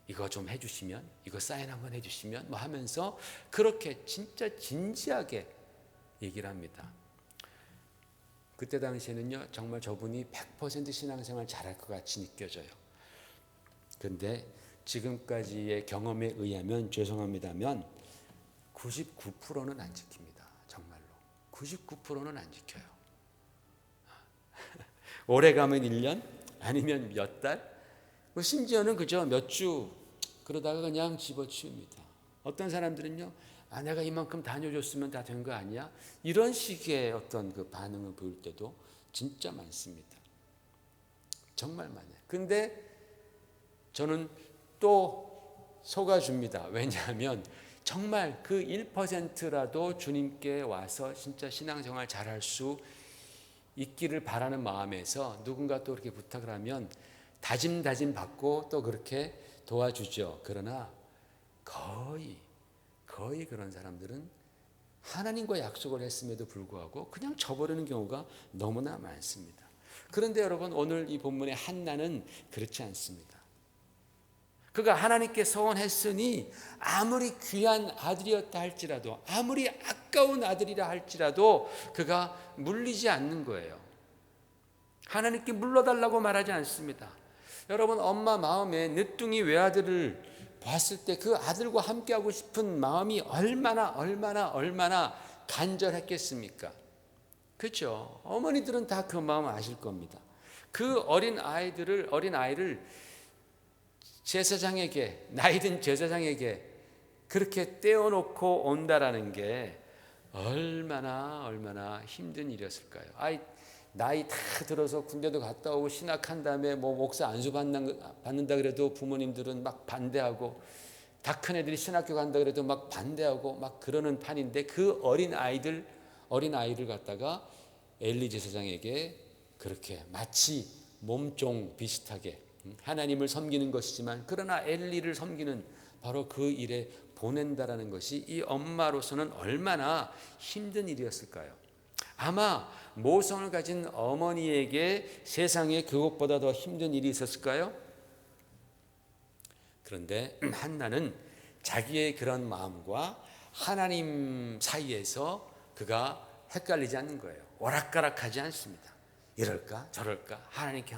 이거 좀 해주시면, 이거 사인 한번 해주시면 뭐 하면서 그렇게 진짜 진지하게 얘기를 합니다. 그때 당시에는요 정말 저분이 100% 신앙생활 잘할 것 같이 느껴져요. 그런데 지금까지의 경험에 의하면 죄송합니다만 99%는 안 지킵니다. 정말로 99%는 안 지켜요. 오래 가면 1년 아니면 몇 달, 뭐 심지어는 그저 몇 주 그러다가 그냥 집어치웁니다. 어떤 사람들은요, 내가 이만큼 다녀줬으면 다 된 거 아니야? 이런 식의 어떤 그 반응을 보일 때도 진짜 많습니다. 정말 많아요. 근데 저는 또 속아줍니다. 왜냐하면 정말 그 1%라도 주님께 와서 진짜 신앙생활 잘할 수 있기를 바라는 마음에서 누군가 또 이렇게 부탁을 하면 다짐 받고 또 그렇게 도와주죠. 그러나 거의 그런 사람들은 하나님과 약속을 했음에도 불구하고 그냥 저버리는 경우가 너무나 많습니다. 그런데 여러분, 오늘 이 본문의 한나는 그렇지 않습니다. 그가 하나님께 서원했으니 아무리 귀한 아들이었다 할지라도, 아무리 아까운 아들이라 할지라도 그가 물리지 않는 거예요. 하나님께 물러달라고 말하지 않습니다. 여러분, 엄마 마음에 늦둥이 외아들을 봤을 때 그 아들과 함께하고 싶은 마음이 얼마나 간절했겠습니까? 그렇죠? 어머니들은 다 그 마음 아실 겁니다. 그 어린 아이를 제사장에게, 나이든 제사장에게 그렇게 떼어놓고 온다라는 게 얼마나 힘든 일이었을까요? 나이 다 들어서 군대도 갔다 오고 신학한 다음에 뭐 목사 안수 받는다 그래도 부모님들은 막 반대하고, 다 큰 애들이 신학교 간다 그래도 막 반대하고 막 그러는 판인데, 그 어린 아이를 갖다가 엘리 제사장에게 그렇게 마치 몸종 비슷하게 하나님을 섬기는 것이지만 그러나 엘리를 섬기는 바로 그 일에 보낸다라는 것이 이 엄마로서는 얼마나 힘든 일이었을까요? 아마 모성을 가진 어머니에게 세상에 그것보다 더 힘든 일이 있었을까요? 그런데 한나는 자기의 그런 마음과 하나님 사이에서 그가 헷갈리지 않는 거예요. 오락가락하지 않습니다. 이럴까 저럴까, 하나님께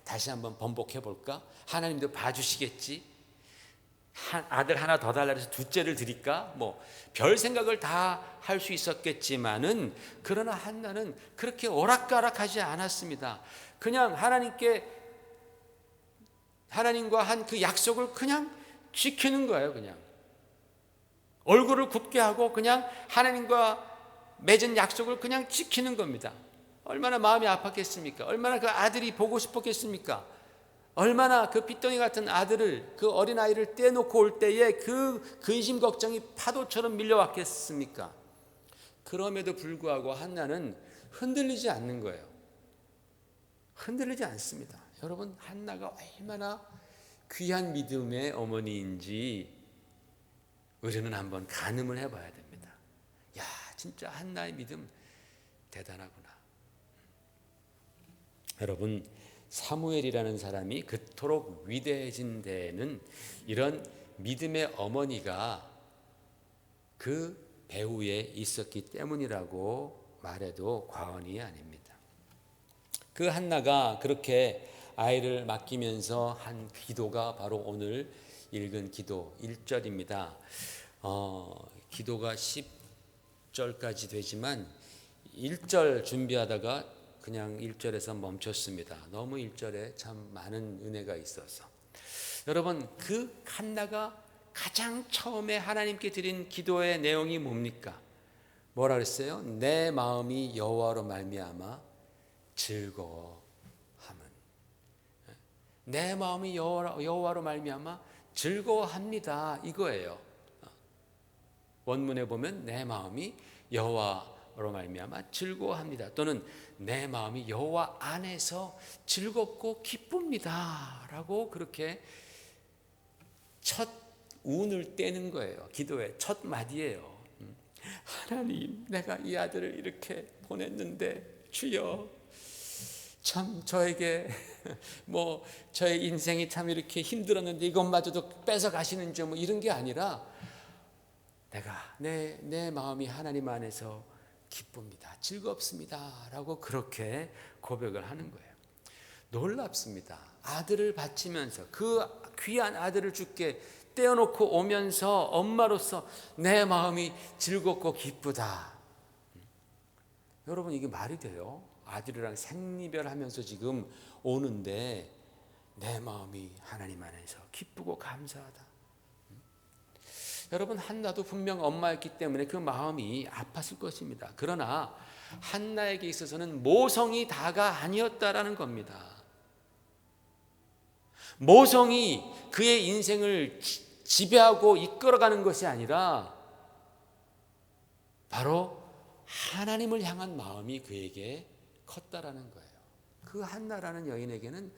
다시 한번 번복해 볼까, 하나님도 봐주시겠지, 아들 하나 더 달라 해서 둘째를 드릴까, 뭐 별 생각을 다 할 수 있었겠지만은, 그러나 한나는 그렇게 오락가락하지 않았습니다. 그냥 하나님과 한 그 약속을 그냥 지키는 거예요. 그냥 얼굴을 굽게 하고 그냥 하나님과 맺은 약속을 그냥 지키는 겁니다. 얼마나 마음이 아팠겠습니까? 얼마나 그 아들이 보고 싶었겠습니까? 얼마나 그 핏덩이 같은 아들을, 그 어린아이를 떼놓고 올 때에 그 근심 걱정이 파도처럼 밀려왔겠습니까? 그럼에도 불구하고 한나는 흔들리지 않는 거예요. 흔들리지 않습니다. 여러분, 한나가 얼마나 귀한 믿음의 어머니인지 우리는 한번 가늠을 해봐야 됩니다. 야, 진짜 한나의 믿음 대단하구나. 여러분, 사무엘이라는 사람이 그토록 위대해진 데에는 이런 믿음의 어머니가 그 배후에 있었기 때문이라고 말해도 과언이 아닙니다. 그 한나가 그렇게 아이를 맡기면서 한 기도가 바로 오늘 읽은 기도 1절입니다. 기도가 10절까지 되지만 1절 준비하다가 그냥 1절에서 멈췄습니다. 너무 1절에 참 많은 은혜가 있어서. 여러분, 그 한나가 가장 처음에 하나님께 드린 기도의 내용이 뭡니까? 뭐라 그랬어요? 내 마음이 여호와로 말미암아 즐거워함은. 내 마음이 여호와로 말미암아 즐거워합니다, 이거예요. 원문에 보면 내 마음이 여호와로 말미암아 즐거워합니다, 또는 내 마음이 여호와 안에서 즐겁고 기쁩니다 라고 그렇게 첫 운을 떼는 거예요. 기도의 첫 마디예요. 하나님, 내가 이 아들을 이렇게 보냈는데 주여, 참 저에게 뭐 저의 인생이 참 이렇게 힘들었는데 이것마저도 뺏어 가시는지 뭐 이런 게 아니라 내가 내 마음이 하나님 안에서 기쁩니다. 즐겁습니다. 라고 그렇게 고백을 하는 거예요. 놀랍습니다. 아들을 바치면서 그 귀한 아들을 주께 떼어놓고 오면서 엄마로서 내 마음이 즐겁고 기쁘다. 여러분 이게 말이 돼요? 아들이랑 생이별하면서 지금 오는데 내 마음이 하나님 안에서 기쁘고 감사하다. 여러분 한나도 분명 엄마였기 때문에 그 마음이 아팠을 것입니다. 그러나 한나에게 있어서는 모성이 다가 아니었다라는 겁니다. 모성이 그의 인생을 지배하고 이끌어가는 것이 아니라 바로 하나님을 향한 마음이 그에게 컸다라는 거예요. 그 한나라는 여인에게는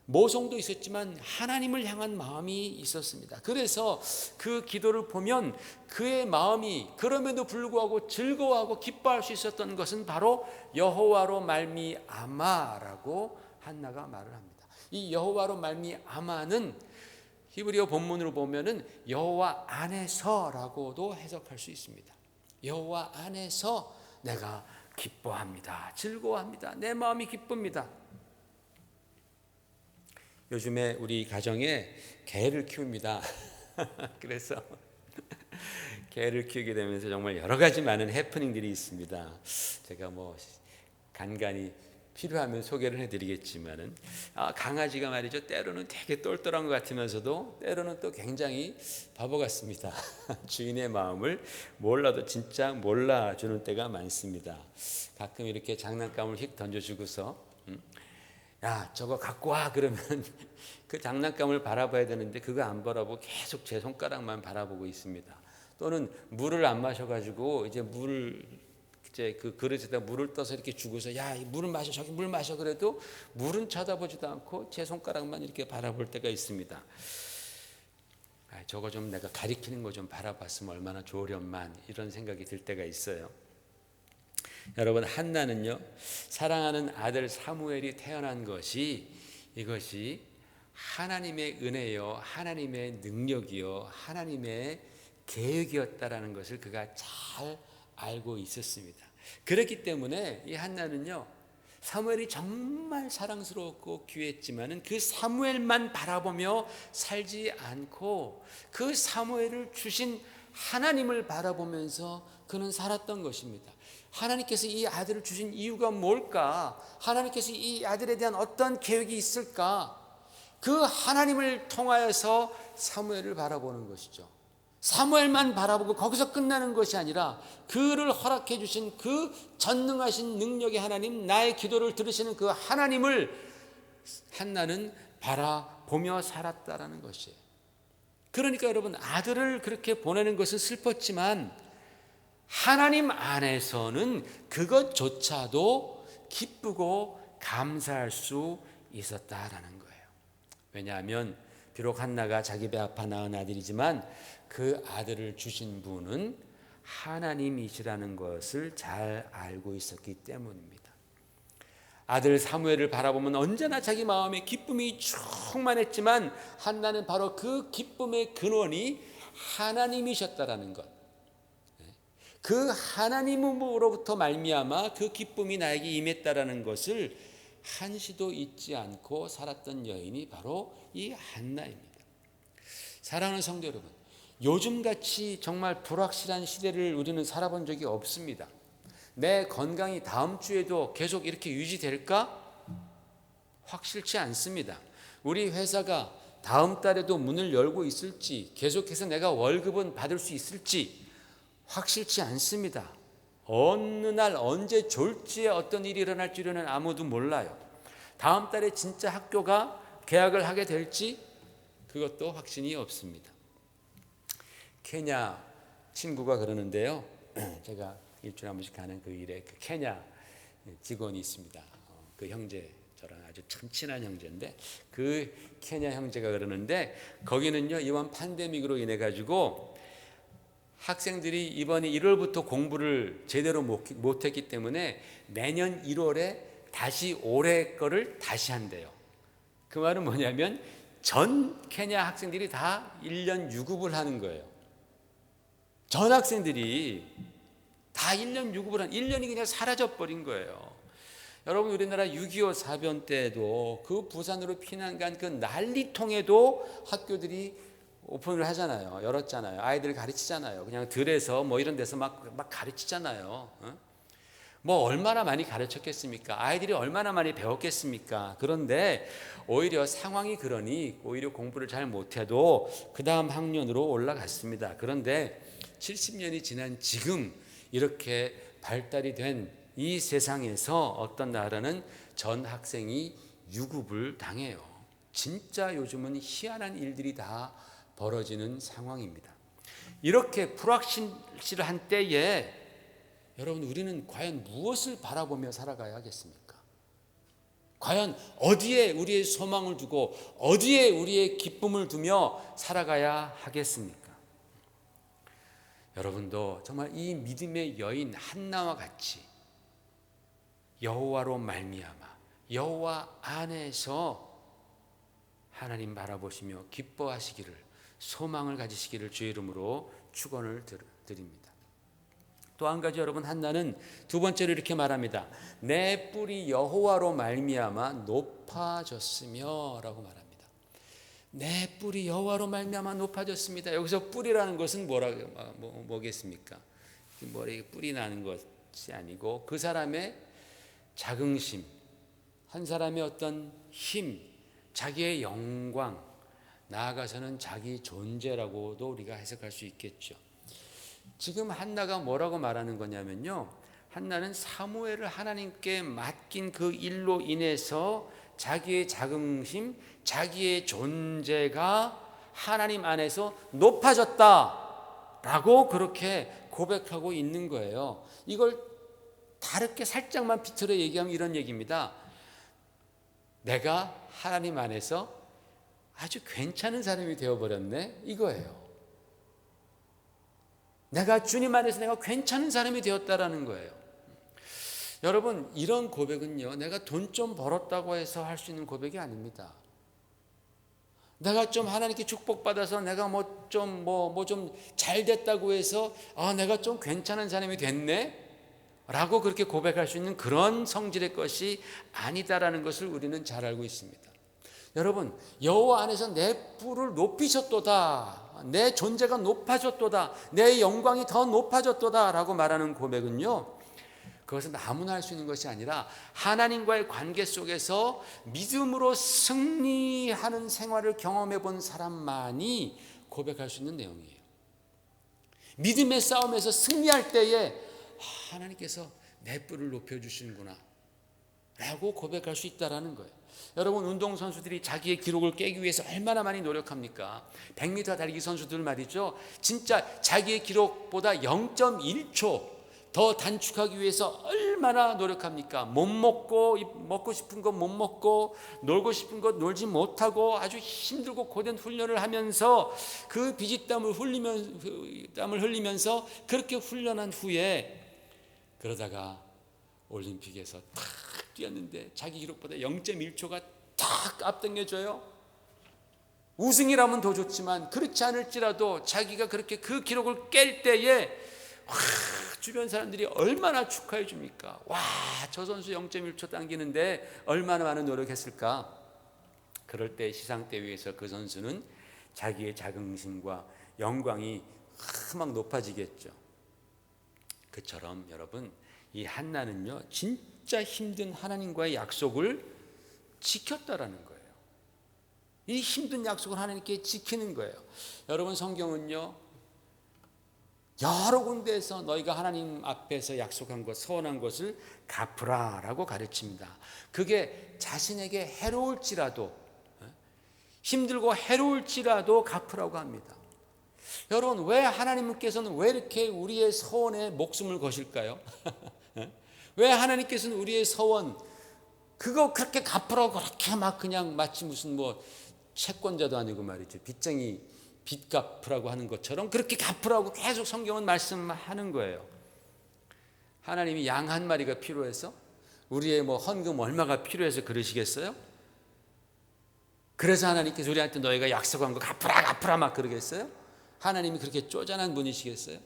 모성도 있었지만 하나님을 향한 마음이 있었습니다. 그래서 그 기도를 보면 그의 마음이 그럼에도 불구하고 즐거워하고 기뻐할 수 있었던 것은 바로 여호와로 말미암아라고 한나가 말을 합니다. 이 여호와로 말미암아는 히브리어 본문으로 보면은 여호와 안에서라고도 해석할 수 있습니다. 여호와 안에서 내가 기뻐합니다. 즐거워합니다. 내 마음이 기쁩니다. 요즘에 우리 가정에 개를 키웁니다. 그래서 개를 키우게 되면서 정말 여러 가지 많은 해프닝들이 있습니다. 제가 뭐 간간히 필요하면 소개를 해드리겠지만은 강아지가 말이죠. 때로는 되게 똘똘한 것 같으면서도 때로는 또 굉장히 바보 같습니다. 주인의 마음을 몰라도 진짜 몰라주는 때가 많습니다. 가끔 이렇게 장난감을 휙 던져주고서 야 저거 갖고 와 그러면 그 장난감을 바라봐야 되는데 그거 안 바라보고 계속 제 손가락만 바라보고 있습니다. 또는 물을 안 마셔가지고 이제 그 그릇에다 물을 떠서 이렇게 주고서 야 물을 마셔 저기 물 마셔 그래도 물은 쳐다보지도 않고 제 손가락만 이렇게 바라볼 때가 있습니다. 저거 좀 내가 가리키는 거 좀 바라봤으면 얼마나 좋으련만 이런 생각이 들 때가 있어요. 여러분 한나는요 사랑하는 아들 사무엘이 태어난 것이 이것이 하나님의 은혜요 하나님의 능력이요 하나님의 계획이었다라는 것을 그가 잘 알고 있었습니다. 그렇기 때문에 이 한나는요 사무엘이 정말 사랑스러웠고 귀했지만은 그 사무엘만 바라보며 살지 않고 그 사무엘을 주신 하나님을 바라보면서 그는 살았던 것입니다. 하나님께서 이 아들을 주신 이유가 뭘까? 하나님께서 이 아들에 대한 어떤 계획이 있을까? 그 하나님을 통하여서 사무엘을 바라보는 것이죠. 사무엘만 바라보고 거기서 끝나는 것이 아니라 그를 허락해 주신 그 전능하신 능력의 하나님, 나의 기도를 들으시는 그 하나님을 한나는 바라보며 살았다라는 것이에요. 그러니까 여러분 아들을 그렇게 보내는 것은 슬펐지만 하나님 안에서는 그것조차도 기쁘고 감사할 수 있었다라는 거예요. 왜냐하면 비록 한나가 자기 배 아파 낳은 아들이지만 그 아들을 주신 분은 하나님이시라는 것을 잘 알고 있었기 때문입니다. 아들 사무엘을 바라보면 언제나 자기 마음에 기쁨이 충만했지만 한나는 바로 그 기쁨의 근원이 하나님이셨다라는 것. 그 하나님으로부터 말미암아 그 기쁨이 나에게 임했다라는 것을 한시도 잊지 않고 살았던 여인이 바로 이 한나입니다. 사랑하는 성도 여러분, 요즘같이 정말 불확실한 시대를 우리는 살아본 적이 없습니다. 내 건강이 다음 주에도 계속 이렇게 유지될까? 확실치 않습니다. 우리 회사가 다음 달에도 문을 열고 있을지, 계속해서 내가 월급은 받을 수 있을지 확실치 않습니다. 어느 날 언제 졸지에 어떤 일이 일어날지는 아무도 몰라요. 다음 달에 진짜 학교가 개학을 하게 될지 그것도 확신이 없습니다. 케냐 친구가 그러는데요. 제가 일주일에 한 번씩 가는 그 일에 그 케냐 직원이 있습니다. 그 형제 저랑 아주 참 친한 형제인데 그 케냐 형제가 그러는데 거기는요 이번 팬데믹으로 인해 가지고 학생들이 이번에 1월부터 공부를 제대로 못했기 때문에 내년 1월에 다시 올해 거를 다시 한대요. 그 말은 뭐냐면 전 케냐 학생들이 다 1년 유급을 하는 거예요. 전 학생들이 다 1년 유급을 1년이 그냥 사라져버린 거예요. 여러분, 우리나라 6.25 사변 때도 그 부산으로 피난 간 그 난리통에도 학교들이 오픈을 하잖아요. 열었잖아요. 아이들 가르치잖아요. 그냥 들에서 뭐 이런 데서 막 가르치잖아요. 뭐 얼마나 많이 가르쳤겠습니까? 아이들이 얼마나 많이 배웠겠습니까? 그런데 오히려 상황이 그러니 오히려 공부를 잘 못해도 그 다음 학년으로 올라갔습니다. 그런데 70년이 지난 지금 이렇게 발달이 된 이 세상에서 어떤 나라는 전 학생이 유급을 당해요. 진짜 요즘은 희한한 일들이 다 벌어지는 상황입니다. 이렇게 불확실한 때에 여러분, 우리는 과연 무엇을 바라보며 살아가야 하겠습니까? 과연 어디에 우리의 소망을 두고 어디에 우리의 기쁨을 두며 살아가야 하겠습니까? 여러분도 정말 이 믿음의 여인 한나와 같이 여호와로 말미암아 여호와 안에서 하나님 바라보시며 기뻐하시기를, 소망을 가지시기를 주의 이름으로 축원을 드립니다. 또 한 가지, 여러분, 한나는 두 번째로 이렇게 말합니다. 내 뿔이 여호와로 말미암아 높아졌으며 라고 말합니다. 내 뿔이 여호와로 말미암아 높아졌습니다. 여기서 뿔이라는 것은 뭐겠습니까? 머리에 뿔이 나는 것이 아니고 그 사람의 자긍심, 한 사람의 어떤 힘, 자기의 영광, 나아가서는 자기 존재라고도 우리가 해석할 수 있겠죠. 지금 한나가 뭐라고 말하는 거냐면요, 한나는 사무엘을 하나님께 맡긴 그 일로 인해서 자기의 자긍심, 자기의 존재가 하나님 안에서 높아졌다라고 그렇게 고백하고 있는 거예요. 이걸 다르게 살짝만 비틀어 얘기하면 이런 얘기입니다. 내가 하나님 안에서 아주 괜찮은 사람이 되어버렸네, 이거예요. 내가 주님 안에서 내가 괜찮은 사람이 되었다라는 거예요. 여러분, 이런 고백은요, 내가 돈 좀 벌었다고 해서 할 수 있는 고백이 아닙니다. 내가 좀 하나님께 축복받아서 내가 뭐 좀 잘 됐다고 해서 내가 좀 괜찮은 사람이 됐네 라고 그렇게 고백할 수 있는 그런 성질의 것이 아니다라는 것을 우리는 잘 알고 있습니다. 여러분, 여호와 안에서 내 뿔을 높이셨도다, 내 존재가 높아졌도다, 내 영광이 더 높아졌도다 라고 말하는 고백은요, 그것은 아무나 할 수 있는 것이 아니라 하나님과의 관계 속에서 믿음으로 승리하는 생활을 경험해 본 사람만이 고백할 수 있는 내용이에요. 믿음의 싸움에서 승리할 때에 하나님께서 내 뿔을 높여주시는구나 라고 고백할 수 있다는 거예요. 여러분, 운동선수들이 자기의 기록을 깨기 위해서 얼마나 많이 노력합니까? 100m 달리기 선수들 말이죠, 진짜 자기의 기록보다 0.1초 더 단축하기 위해서 얼마나 노력합니까? 못 먹고, 먹고 싶은 것 못 먹고, 놀고 싶은 것 놀지 못하고 아주 힘들고 고된 훈련을 하면서 그 비지땀을 흘리면서 그렇게 훈련한 후에 그러다가 올림픽에서 탁 뛰었는데 자기 기록보다 0.1초가 탁 앞당겨져요. 우승이라면 더 좋지만 그렇지 않을지라도 자기가 그렇게 그 기록을 깰 때에 주변 사람들이 얼마나 축하해 줍니까? 와, 저 선수 0.1초 당기는데 얼마나 많은 노력했을까? 그럴 때 시상대 위에서 그 선수는 자기의 자긍심과 영광이 막 높아지겠죠. 그처럼 여러분, 이 한나는요, 진짜 힘든 하나님과의 약속을 지켰다라는 거예요. 이 힘든 약속을 하나님께 지키는 거예요. 여러분, 성경은요, 여러 군데에서 너희가 하나님 앞에서 약속한 것, 서원한 것을 갚으라라고 가르칩니다. 그게 자신에게 해로울지라도, 힘들고 해로울지라도 갚으라고 합니다. 여러분, 왜 하나님께서는 왜 이렇게 우리의 서원에 목숨을 거실까요? 왜 하나님께서는 우리의 서원 그거 그렇게 갚으라고 그렇게 막 그냥 마치 무슨 뭐 채권자도 아니고 말이죠, 빚쟁이 빚 갚으라고 하는 것처럼 그렇게 갚으라고 계속 성경은 말씀하는 거예요. 하나님이 양 한 마리가 필요해서 우리의 뭐 헌금 얼마가 필요해서 그러시겠어요? 그래서 하나님께서 우리한테 너희가 약속한 거 갚으라 막 그러겠어요? 하나님이 그렇게 쪼잔한 분이시겠어요?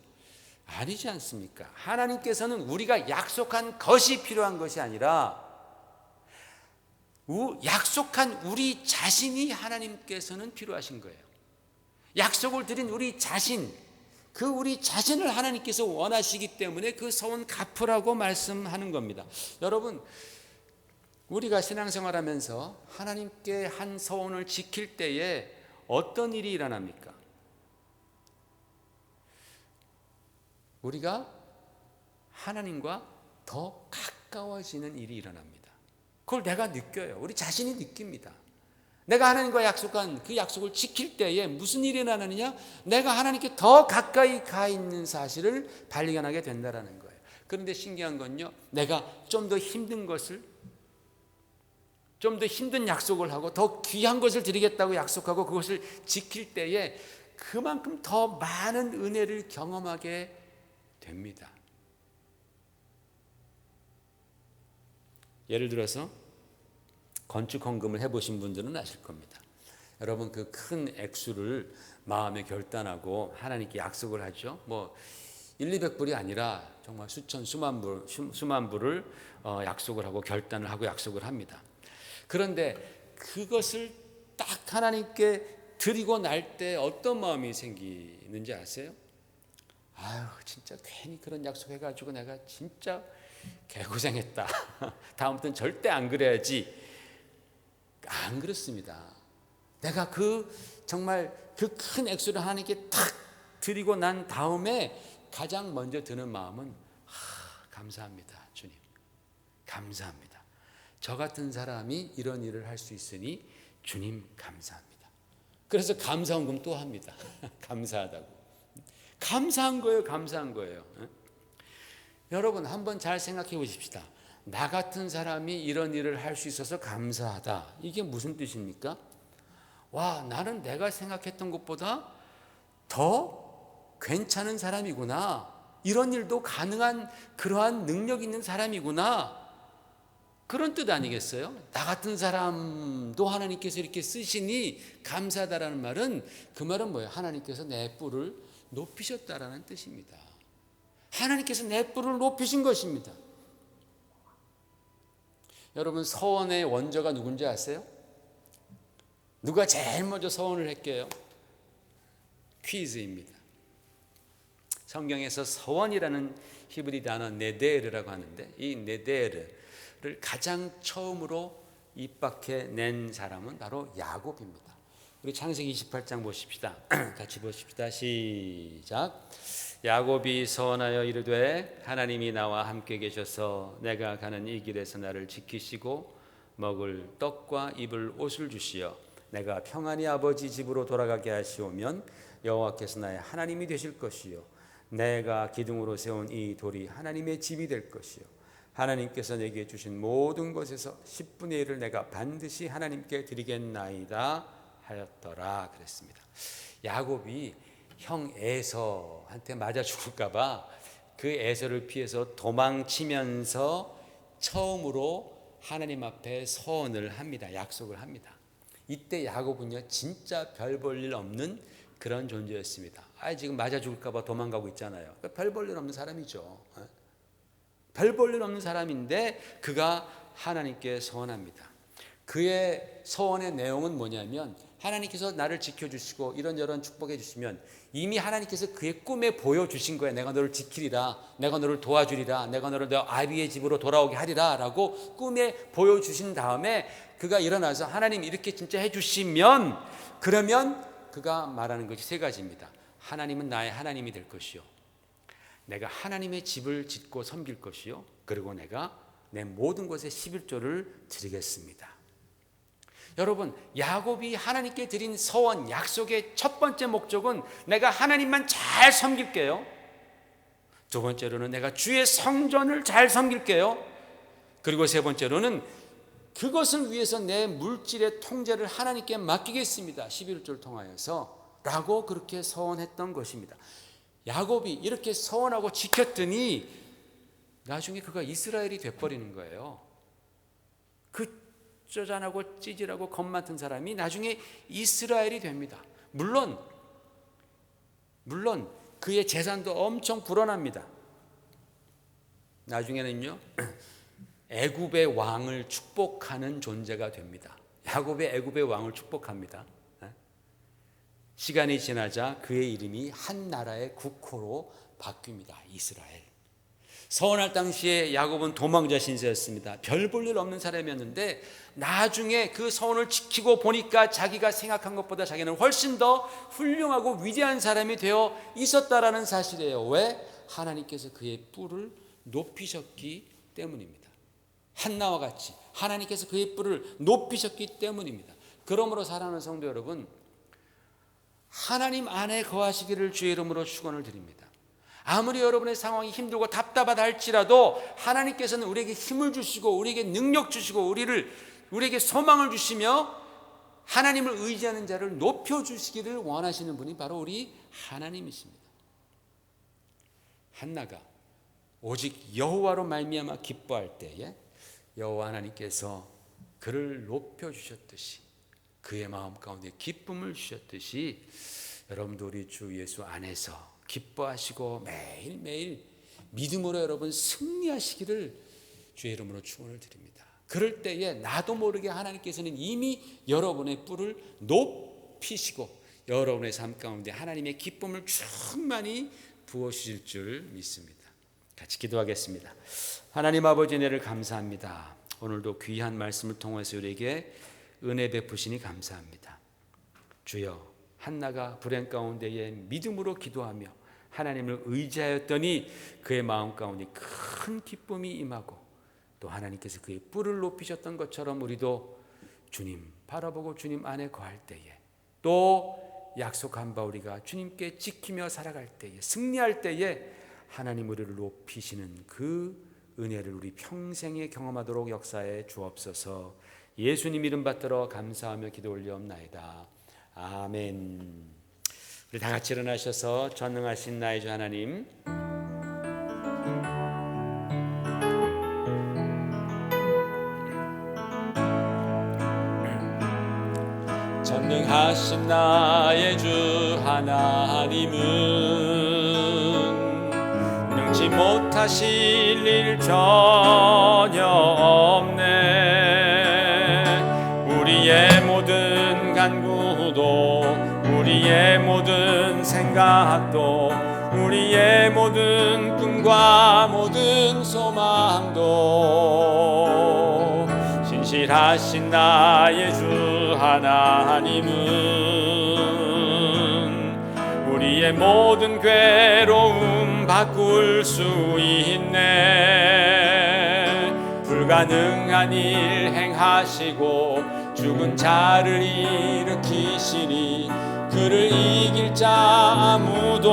아니지 않습니까? 하나님께서는 우리가 약속한 것이 필요한 것이 아니라 약속한 우리 자신이 하나님께서는 필요하신 거예요. 약속을 드린 우리 자신, 그 우리 자신을 하나님께서 원하시기 때문에 그 서원 갚으라고 말씀하는 겁니다. 여러분, 우리가 신앙생활하면서 하나님께 한 서원을 지킬 때에 어떤 일이 일어납니까? 우리가 하나님과 더 가까워지는 일이 일어납니다. 그걸 내가 느껴요. 우리 자신이 느낍니다. 내가 하나님과 약속한 그 약속을 지킬 때에 무슨 일이 일어나느냐? 내가 하나님께 더 가까이 가 있는 사실을 발견하게 된다는 거예요. 그런데 신기한 건요, 내가 좀 더 힘든 것을, 좀 더 힘든 약속을 하고 더 귀한 것을 드리겠다고 약속하고 그것을 지킬 때에 그만큼 더 많은 은혜를 경험하게 됩니다. 예를 들어서 건축 헌금을 해보신 분들은 아실 겁니다. 여러분, 그 큰 액수를 마음에 결단하고 하나님께 약속을 하죠. 뭐 100~200불이 아니라 정말 수천 수만 불을 약속을 하고 결단을 하고 약속을 합니다. 그런데 그것을 딱 하나님께 드리고 날 때 어떤 마음이 생기는지 아세요? 아유, 진짜 괜히 그런 약속해가지고 내가 진짜 개고생했다. 다음부터는 절대 안 그래야지. 안 그렇습니다. 내가 정말 그 큰 액수를 하나님께 탁 드리고 난 다음에 가장 먼저 드는 마음은 감사합니다, 주님. 감사합니다. 저 같은 사람이 이런 일을 할 수 있으니 주님 감사합니다. 그래서 감사헌금 또 합니다. 감사하다고. 감사한 거예요. 감사한 거예요. 여러분, 한번 잘 생각해 보십시다. 나 같은 사람이 이런 일을 할 수 있어서 감사하다. 이게 무슨 뜻입니까? 와, 나는 내가 생각했던 것보다 더 괜찮은 사람이구나. 이런 일도 가능한 그러한 능력 있는 사람이구나. 그런 뜻 아니겠어요? 나 같은 사람도 하나님께서 이렇게 쓰시니 감사하다라는 말은, 그 말은 뭐예요? 하나님께서 내 뿔을 높이셨다라는 뜻입니다. 하나님께서 내 뿔을 높이신 것입니다. 여러분, 서원의 원조가 누군지 아세요? 누가 제일 먼저 서원을 했게요? 퀴즈입니다. 성경에서 서원이라는 히브리 단어 네데르라고 하는데, 이 네데르를 가장 처음으로 입 밖에 낸 사람은 바로 야곱입니다. 우리 창세기 28장 보십시다. 같이 보십시다. 시작. 야곱이 서원하여 이르되 하나님이 나와 함께 계셔서 내가 가는 이 길에서 나를 지키시고 먹을 떡과 입을 옷을 주시어 내가 평안히 아버지 집으로 돌아가게 하시오면 여호와께서 나의 하나님이 되실 것이요 내가 기둥으로 세운 이 돌이 하나님의 집이 될 것이요 하나님께서 내게 주신 모든 것에서 10분의 1을 내가 반드시 하나님께 드리겠나이다 하였더라 그랬습니다. 야곱이 형 에서한테 맞아 죽을까 봐 그 에서를 피해서 도망치면서 처음으로 하나님 앞에 서원을 합니다. 약속을 합니다. 이때 야곱은요, 진짜 별 볼 일 없는 그런 존재였습니다. 지금 맞아 죽을까 봐 도망가고 있잖아요. 별 볼 일 없는 사람이죠. 별 볼 일 없는 사람인데 그가 하나님께 서원합니다. 그의 서원의 내용은 뭐냐면, 하나님께서 나를 지켜주시고 이런저런 축복해 주시면 이미 하나님께서 그의 꿈에 보여주신 거예요. 내가 너를 지키리라, 내가 너를 도와주리라, 내가 너를 너 아비의 집으로 돌아오게 하리라 라고 꿈에 보여주신 다음에 그가 일어나서 하나님 이렇게 진짜 해주시면, 그러면 그가 말하는 것이 세 가지입니다. 하나님은 나의 하나님이 될 것이요, 내가 하나님의 집을 짓고 섬길 것이요, 그리고 내가 내 모든 것에 11조를 드리겠습니다. 여러분, 야곱이 하나님께 드린 서원, 약속의 첫 번째 목적은 내가 하나님만 잘 섬길게요. 두 번째로는 내가 주의 성전을 잘 섬길게요. 그리고 세 번째로는 그것을 위해서 내 물질의 통제를 하나님께 맡기겠습니다. 11조를 통하여서 라고 그렇게 서원했던 것입니다. 야곱이 이렇게 서원하고 지켰더니 나중에 그가 이스라엘이 돼버리는 거예요. 그 쪼잔하고 찌질하고 겁 많은 사람이 나중에 이스라엘이 됩니다. 물론 그의 재산도 엄청 불어납니다. 나중에는요, 애굽의 왕을 축복하는 존재가 됩니다. 야곱의 애굽의 왕을 축복합니다. 시간이 지나자 그의 이름이 한 나라의 국호로 바뀝니다. 이스라엘. 서원할 당시에 야곱은 도망자 신세였습니다. 별 볼 일 없는 사람이었는데 나중에 그 서원을 지키고 보니까 자기가 생각한 것보다 자기는 훨씬 더 훌륭하고 위대한 사람이 되어 있었다라는 사실이에요. 왜? 하나님께서 그의 뿔을 높이셨기 때문입니다. 한나와 같이 하나님께서 그의 뿔을 높이셨기 때문입니다. 그러므로 사랑하는 성도 여러분, 하나님 안에 거하시기를 주의 이름으로 축원을 드립니다. 아무리 여러분의 상황이 힘들고 답답하다 할지라도 하나님께서는 우리에게 힘을 주시고 우리에게 능력 주시고 우리에게 소망을 주시며 하나님을 의지하는 자를 높여주시기를 원하시는 분이 바로 우리 하나님이십니다. 한나가 오직 여호와로 말미암아 기뻐할 때에 여호와 하나님께서 그를 높여주셨듯이 그의 마음 가운데 기쁨을 주셨듯이 여러분도 우리 주 예수 안에서 기뻐하시고 매일매일 믿음으로 여러분 승리하시기를 주의 이름으로 축원을 드립니다. 그럴 때에 나도 모르게 하나님께서는 이미 여러분의 뿔을 높이시고 여러분의 삶 가운데 하나님의 기쁨을 충만히 부어주실 줄 믿습니다. 같이 기도하겠습니다. 하나님 아버지, 은혜를 감사합니다. 오늘도 귀한 말씀을 통해서 우리에게 은혜 베푸시니 감사합니다. 주여, 한나가 불행 가운데에 믿음으로 기도하며 하나님을 의지하였더니 그의 마음 가운데 큰 기쁨이 임하고 또 하나님께서 그의 뿔을 높이셨던 것처럼 우리도 주님 바라보고 주님 안에 거할 때에 또 약속한 바 우리가 주님께 지키며 살아갈 때에 승리할 때에 하나님 우리를 높이시는 그 은혜를 우리 평생에 경험하도록 역사해 주옵소서. 예수님 이름 받들어 감사하며 기도 올리옵나이다. 아멘. 우리 다 같이 일어나셔서 전능하신 나의 주 하나님, 전능하신 나의 주 하나님은 능치 못하실 일 전혀 없네. 우리의 모든 간구도 우리의 모든 생각도 우리의 모든 꿈과 모든 소망도 신실하신 나의 주 하나님은 우리의 모든 괴로움 바꿀 수 있네. 불가능한 일 행하시고 죽은 자를 일으키시니 그를 이길 자 아무도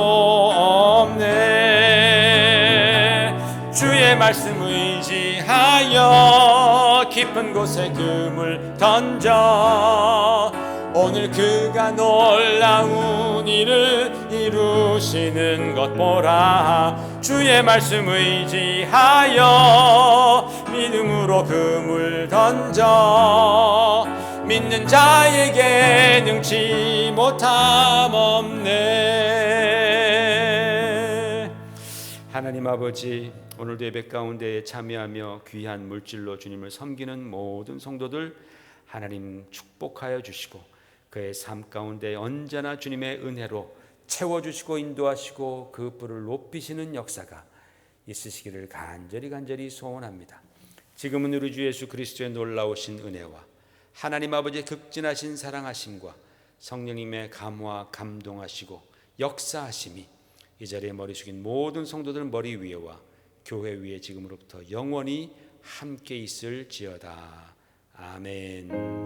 없네. 주의 말씀 의지하여 깊은 곳에 금을 던져 오늘 그가 놀라운 일을 이루시는 것 보라. 주의 말씀 의지하여 믿음으로 금을 던져 믿는 자에게 능치 못함 없네. 하나님 아버지, 오늘도 예배 가운데에 참여하며 귀한 물질로 주님을 섬기는 모든 성도들 하나님 축복하여 주시고 그의 삶 가운데 언제나 주님의 은혜로 채워주시고 인도하시고 그 뿔을 높이시는 역사가 있으시기를 간절히 소원합니다. 지금은 우리 주 예수 그리스도의 놀라우신 은혜와 하나님 아버지의 극진하신 사랑하심과 성령님의 감화 감동하시고 역사하심이 이 자리에 머리 숙인 모든 성도들 머리 위에와 교회 위에 지금으로부터 영원히 함께 있을지어다. 아멘.